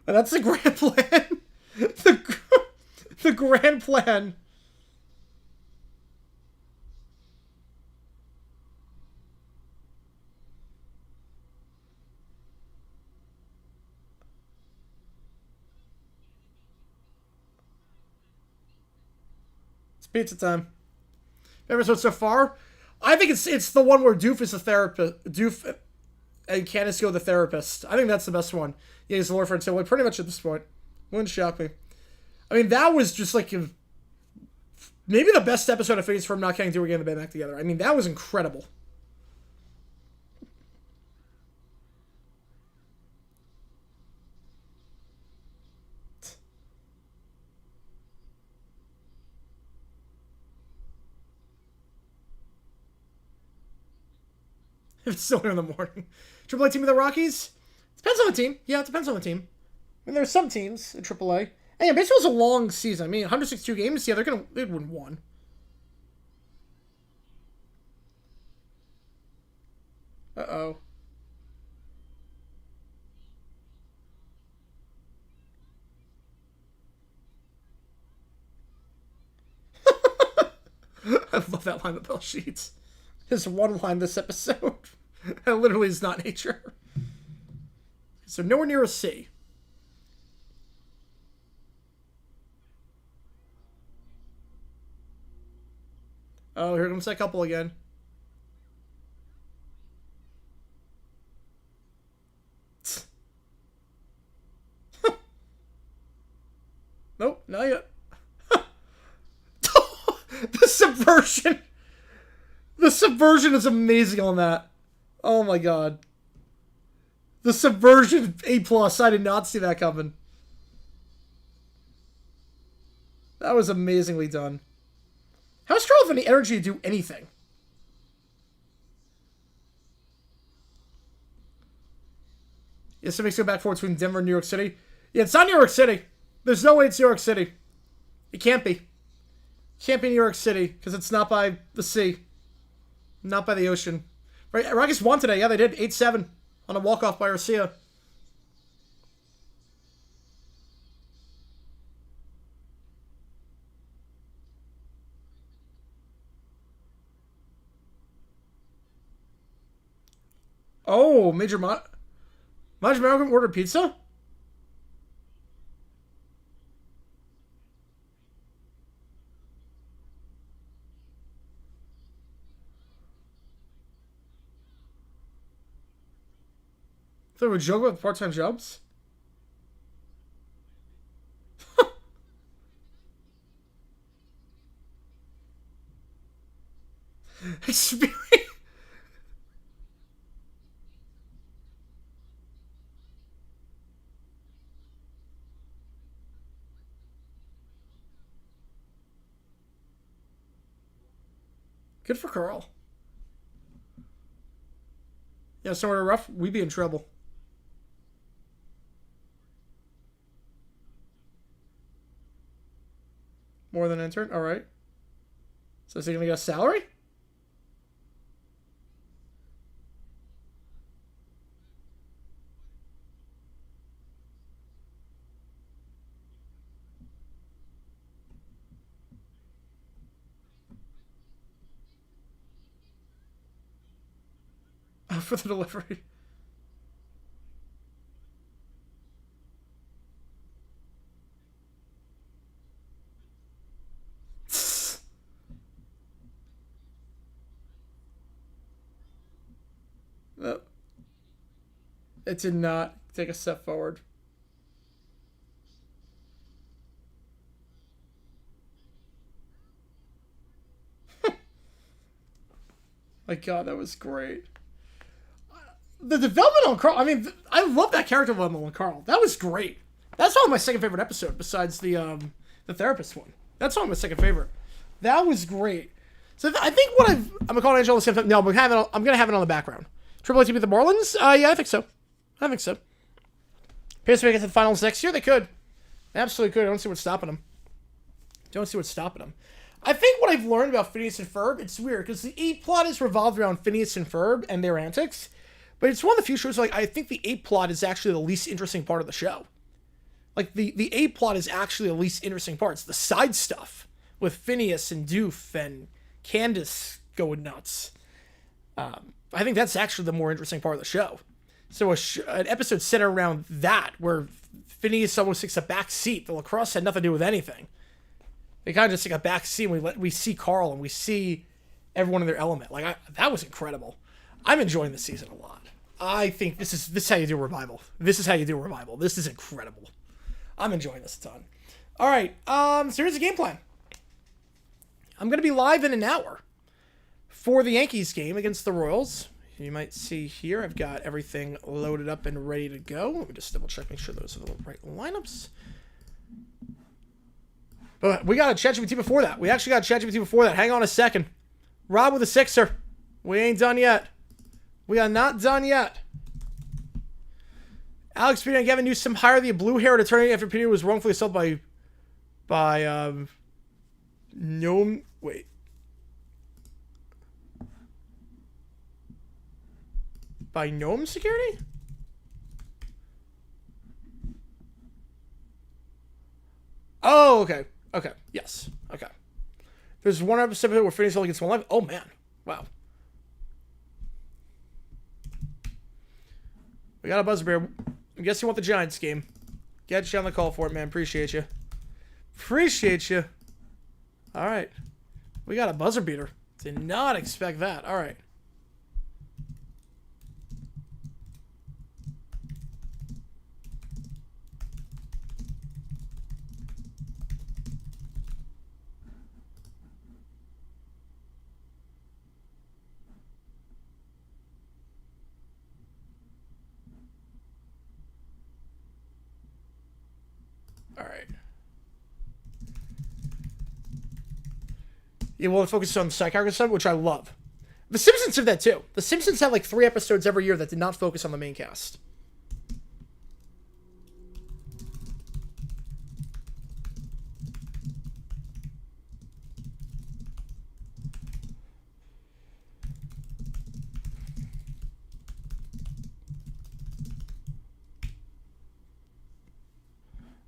And that's the grand plan. the grand plan. It's pizza time. Episode so far, I think it's the one where Doof is the therapist. Doof and Candace go the therapist. I think that's the best one. Yeah, he's the lawyer for until pretty much at this point. Wouldn't shock me. I mean, that was just like maybe the best episode of Phase from not getting to again the band back together. I mean, that was incredible. It's still here in the morning. AAA team of the Rockies? Depends on the team. Yeah, it depends on the team. I mean, there's some teams in AAA. And yeah, baseball's a long season. I mean, 162 games. Yeah, they'd win 1. Uh-oh. I love that line of the Bill Sheets. There's one line this episode. That literally is not nature. So nowhere near a C. Oh, here comes that couple again. Nope, not yet. The subversion. The subversion is amazing on that. Oh my god. The subversion A+. I did not see that coming. That was amazingly done. How's Charles have any energy to do anything? Yes, it makes it back forward between Denver and New York City. Yeah, it's not New York City. There's no way it's New York City. It can't be. It can't be New York City because it's not by the sea. Not by the ocean. Right, Rockies won today. Yeah, they did. 8-7 on a walk-off by Garcia. Oh, Major American ordered pizza? They were joking about part-time jobs? Experience. Good for Carl. Yeah, somewhere rough, we'd be in trouble. More than an intern? Alright. So is he going to get a salary? For the delivery. It did not take a step forward. My God, that was great. The development on Carl, I mean, I love that character development on Carl. That was great. That's probably my second favorite episode, besides the therapist one. That's probably my second favorite. That was great. So I think what I'm gonna call Angel at the same time. No, I'm gonna have it on the background. Triple A to beat the Marlins? Yeah, I think so. I think so. Pierce may get to the finals next year. They could. They absolutely could. I don't see what's stopping them. I think what I've learned about Phineas and Ferb, it's weird, because the A plot is revolved around Phineas and Ferb and their antics, but it's one of the few shows where, like, I think the A plot is actually the least interesting part of the show. Like, the A plot is actually the least interesting part. It's the side stuff with Phineas and Doof and Candace going nuts. I think that's actually the more interesting part of the show. So an episode centered around that, where Phineas almost takes a back seat. The lacrosse had nothing to do with anything. They kind of just take a back seat, and we see Carl, and we see everyone in their element. Like, that was incredible. I'm enjoying this season a lot. I think this is how you do a revival. This is incredible. I'm enjoying this a ton. All right, so here's the game plan. I'm going to be live in an hour for the Yankees game against the Royals. You might see here, I've got everything loaded up and ready to go. Let me just double check, make sure those are the right lineups. But we got a ChatGPT before that. We actually got a ChatGPT before that. Hang on a second. Rob with a sixer. We ain't done yet. We are not done yet. Alex Peter and Gavin Newsom hire the blue-haired attorney after Peter was wrongfully assaulted by Gnome. Wait. By Gnome Security? Oh, okay. Okay. Yes. Okay. There's one episode where Phineas only gets one life. Oh, man. Wow. We got a buzzer beer. I guess you want the Giants game. Get you on the call for it, man. Appreciate you. All right. We got a buzzer beater. Did not expect that. All right. You want to focus on the side character stuff, which I love. The Simpsons did that too. The Simpsons had like 3 episodes every year that did not focus on the main cast.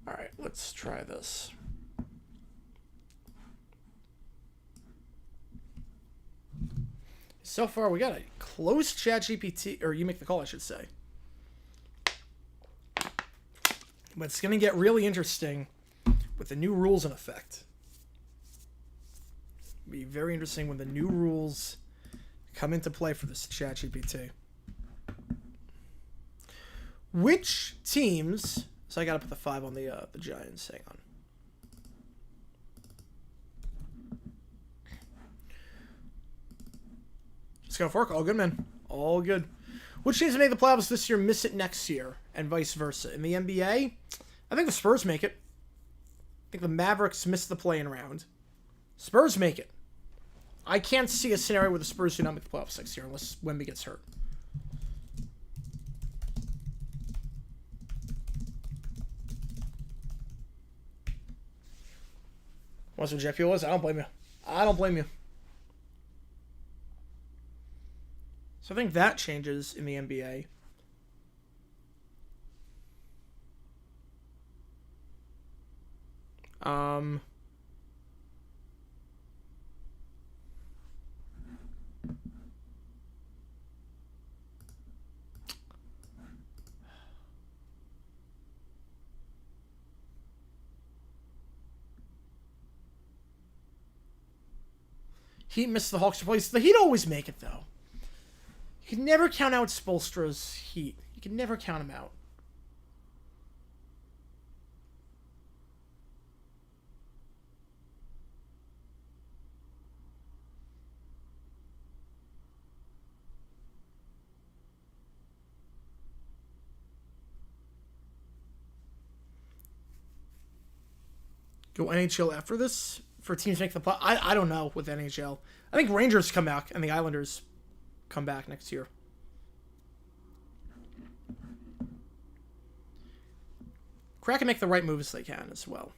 All right, let's try this. So far, we got a close ChatGPT, or you make the call, I should say. But it's going to get really interesting with the new rules in effect. It'll be very interesting when the new rules come into play for this ChatGPT. Which teams... So I got to put the 5 on the Giants. Hang on. Just go for it. All good, man. All good. Which teams make the playoffs this year miss it next year, and vice versa? In the NBA, I think the Spurs make it. I think the Mavericks miss the play-in round. Spurs make it. I can't see a scenario where the Spurs do not make the playoffs next year unless Wemby gets hurt. What's what jet fuel is? I don't blame you. So I think that changes in the NBA. Heat missed the Hawks' place. The Heat always make it, though. You can never count out Spoelstra's Heat. You can never count them out. Go NHL after this for teams to make the play. I don't know with NHL. I think Rangers come back and the Islanders come back next year. Kraken make the right moves they can as well.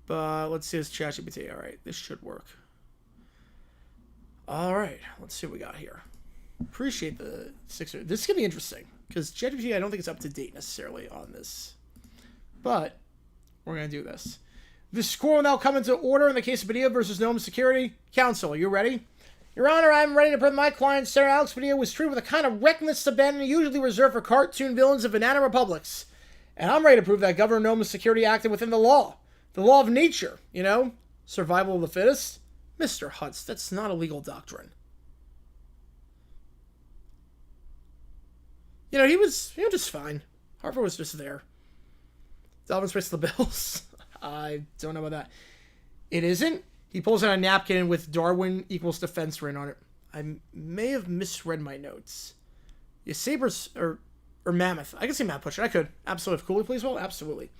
But let's see this ChatGPT. All right, this should work. All right, let's see what we got here. Appreciate the 600. This is going to be interesting because ChatGPT I don't think it's up to date necessarily on this. But we're going to do this. The score will now come into order in the case of Padilla versus Nome Security. Counsel, are you ready? Your Honor, I'm ready to prove my client, Sarah Alex Padilla, was treated with a kind of reckless abandon usually reserved for cartoon villains of banana republics. And I'm ready to prove that Governor Nome's security acted within the law of nature, you know? Survival of the fittest. Mr. Hutz, that's not a legal doctrine. You know, he was just fine. Harper was just there. Dalvin's race to the Bills. I don't know about that. It isn't. He pulls out a napkin with Darwin equals defense written on it. I may have misread my notes. Yeah, Sabres or Mammoth. I can see Matt push it. I could. Absolutely. If Cooley plays well, absolutely.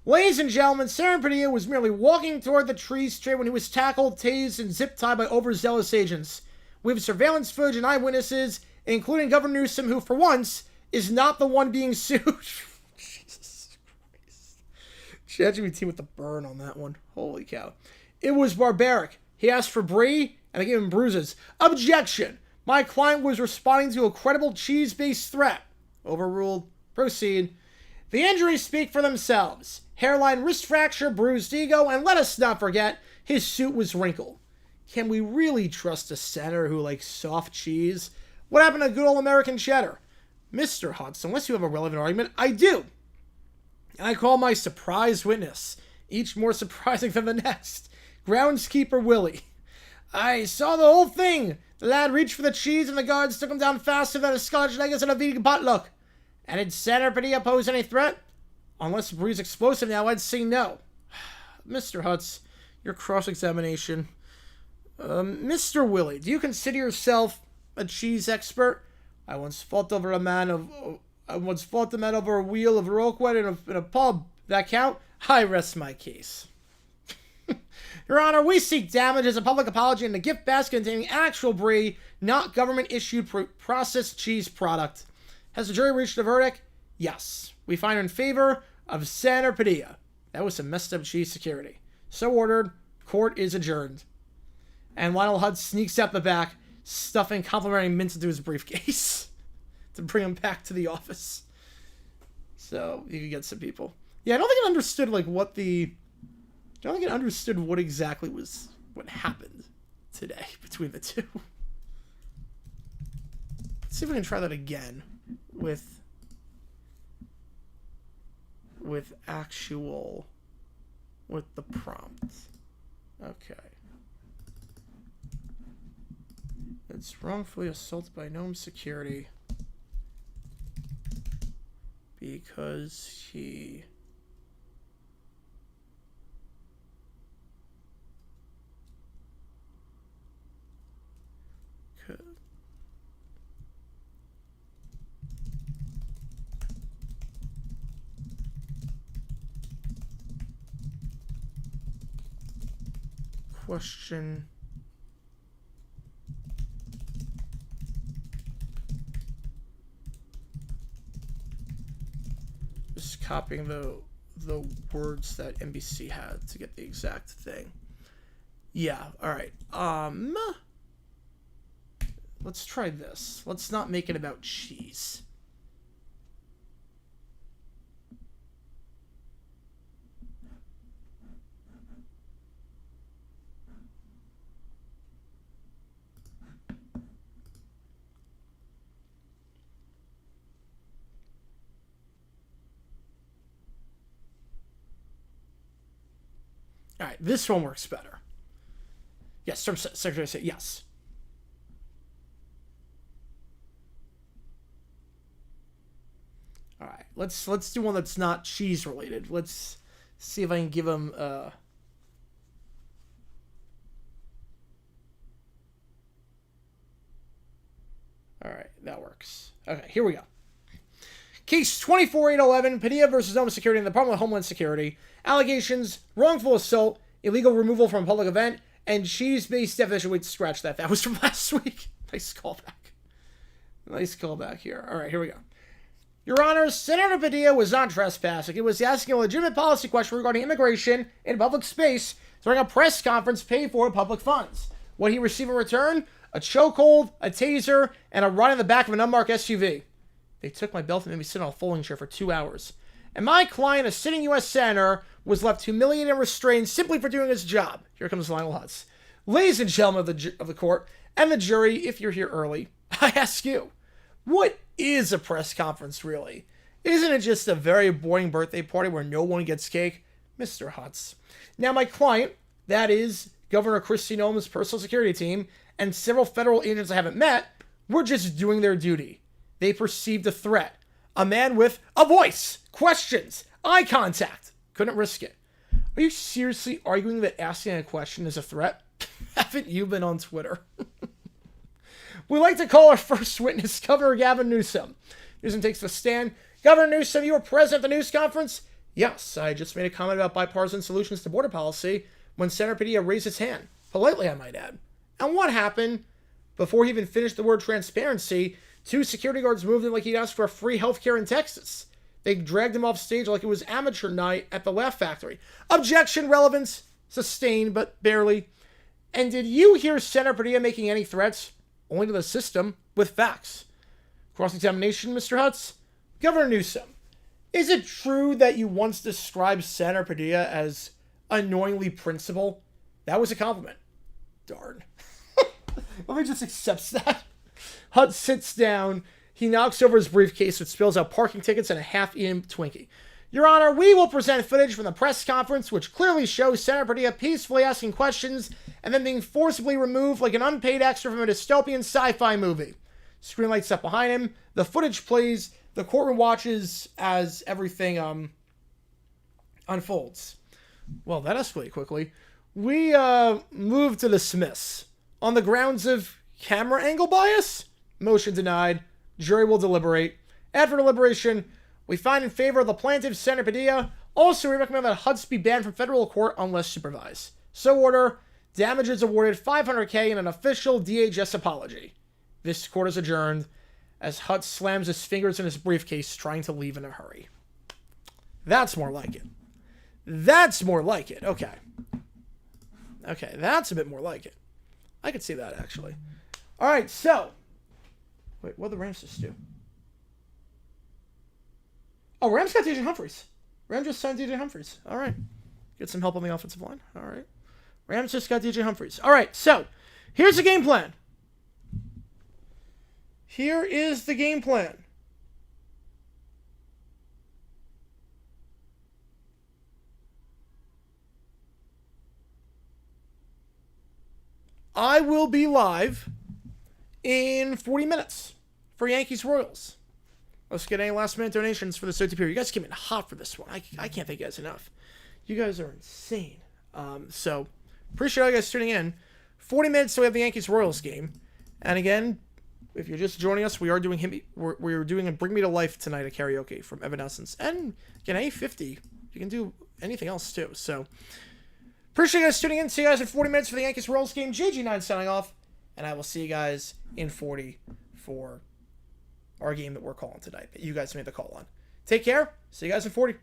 Ladies and gentlemen, Sarah Padilla was merely walking toward the tree straight when he was tackled, tased, and zip-tied by overzealous agents. We have surveillance footage and eyewitnesses, including Governor Newsom, who, for once, is not the one being sued. Jesus Christ. ChatGPT with the burn on that one. Holy cow. It was barbaric. He asked for brie, and they gave him bruises. Objection! My client was responding to a credible cheese-based threat. Overruled. Proceed. The injuries speak for themselves. Hairline, wrist fracture, bruised ego, and let us not forget, his suit was wrinkled. Can we really trust a senator who likes soft cheese? What happened to good old American cheddar? Mr. Hudson, unless you have a relevant argument, I do. I call my surprise witness, each more surprising than the next. Groundskeeper Willie. I saw the whole thing. The lad reached for the cheese and the guards took him down faster than a Scotch Negus at a vegan potluck. And did Senator Padilla pose any threat? Unless the breeze explosive now, I'd say no. Mr. Hutz, your cross-examination. Mr. Willie, do you consider yourself a cheese expert? I once fought over a man over a wheel of Roquette in a pub. That count? I rest my case. Your Honor, we seek damage as a public apology in a gift basket containing actual brie, not government-issued processed cheese product. Has the jury reached a verdict? Yes. We find in favor of Senator Padilla. That was some messed up cheese security. So ordered. Court is adjourned. And Lionel Hutz sneaks out the back, stuffing complimentary mints into his briefcase to bring him back to the office. So you can get some people. Yeah, I don't think it understood what exactly was what happened today between the two. Let's see if we can try that again with the prompt. Okay. It's wrongfully assaulted by Nome Security because he could. Question. Just copying the words that NBC had to get the exact thing. Yeah, all right. Let's try this. Let's not make it about cheese. All right, this one works better. Yes, Secretary said yes. All right, let's do one that's not cheese related. Let's see if I can give him. All right, that works. Okay, here we go. Case 24811, Padilla versus Homeland Security in the Department of Homeland Security. Allegations: wrongful assault, illegal removal from a public event, and cheese-based definition. Wait, scratch that. That was from last week. Nice callback. Nice callback here. All right, here we go. Your Honors, Senator Padilla was not trespassing. It was asking a legitimate policy question regarding immigration in public space during a press conference paid for with public funds. What he received in return? A chokehold, a taser, and a ride in the back of an unmarked SUV. They took my belt and made me sit on a folding chair for 2 hours. And my client, a sitting U.S. senator, was left humiliated and restrained simply for doing his job. Here comes Lionel Hutz. Ladies and gentlemen of the court and the jury, if you're here early, I ask you, what is a press conference really? Isn't it just a very boring birthday party where no one gets cake? Mr. Hutz. Now my client, that is Governor Kristi Noem's personal security team, and several federal agents I haven't met, were just doing their duty. They perceived a threat. A man with a voice, questions, eye contact. Couldn't risk it. Are you seriously arguing that asking a question is a threat? Haven't you been on Twitter? We'd like to call our first witness, Governor Gavin Newsom. Newsom takes the stand. Governor Newsom, you were present at the news conference? Yes, I just made a comment about bipartisan solutions to border policy when Senator Padilla raised his hand. Politely, I might add. And what happened? Before he even finished the word transparency, 2 security guards moved in like he'd asked for free healthcare in Texas. They dragged him off stage like it was amateur night at the Laugh Factory. Objection, relevance, sustained, but barely. And did you hear Senator Padilla making any threats? Only to the system, with facts. Cross-examination, Mr. Hutz? Governor Newsom, is it true that you once described Senator Padilla as annoyingly principled? That was a compliment. Darn. Let me just accept that. Hutz sits down. He knocks over his briefcase, which spills out parking tickets and a half-eaten Twinkie. Your Honor, we will present footage from the press conference which clearly shows Senator Padilla peacefully asking questions and then being forcibly removed like an unpaid extra from a dystopian sci-fi movie. Screen lights up behind him. The footage plays. The courtroom watches as everything unfolds. Well, that escalated quickly. We move to dismiss on the grounds of camera angle bias. Motion denied. Jury will deliberate. After deliberation, we find in favor of the plaintiff, Senator Padilla. Also, we recommend that Hutz be banned from federal court unless supervised. So order. Damages awarded $500K and an official DHS apology. This court is adjourned as Hutz slams his fingers in his briefcase, trying to leave in a hurry. That's more like it. That's more like it. Okay. Okay, that's a bit more like it. I could see that, actually. All right, so. Wait, what did the Rams just do? Oh, Rams got DJ Humphries. Rams just signed DJ Humphries. All right. Get some help on the offensive line. All right. Rams just got DJ Humphries. All right, so here's the game plan. Here is the game plan. I will be live in 40 minutes for Yankees Royals. Let's get any last minute donations for this OTP. You guys came in hot for this one. I can't thank you guys enough. You guys are insane. So appreciate all you guys tuning in. 40 minutes so we have the Yankees Royals game. And again, if you're just joining us, we're doing a Bring Me to Life tonight, a karaoke from Evanescence. And again, A50, you can do anything else too. So appreciate you guys tuning in. See you guys in 40 minutes for the Yankees Royals game. JG9 signing off. And I will see you guys in 40 for our game that we're calling tonight, that you guys made the call on. Take care. See you guys in 40.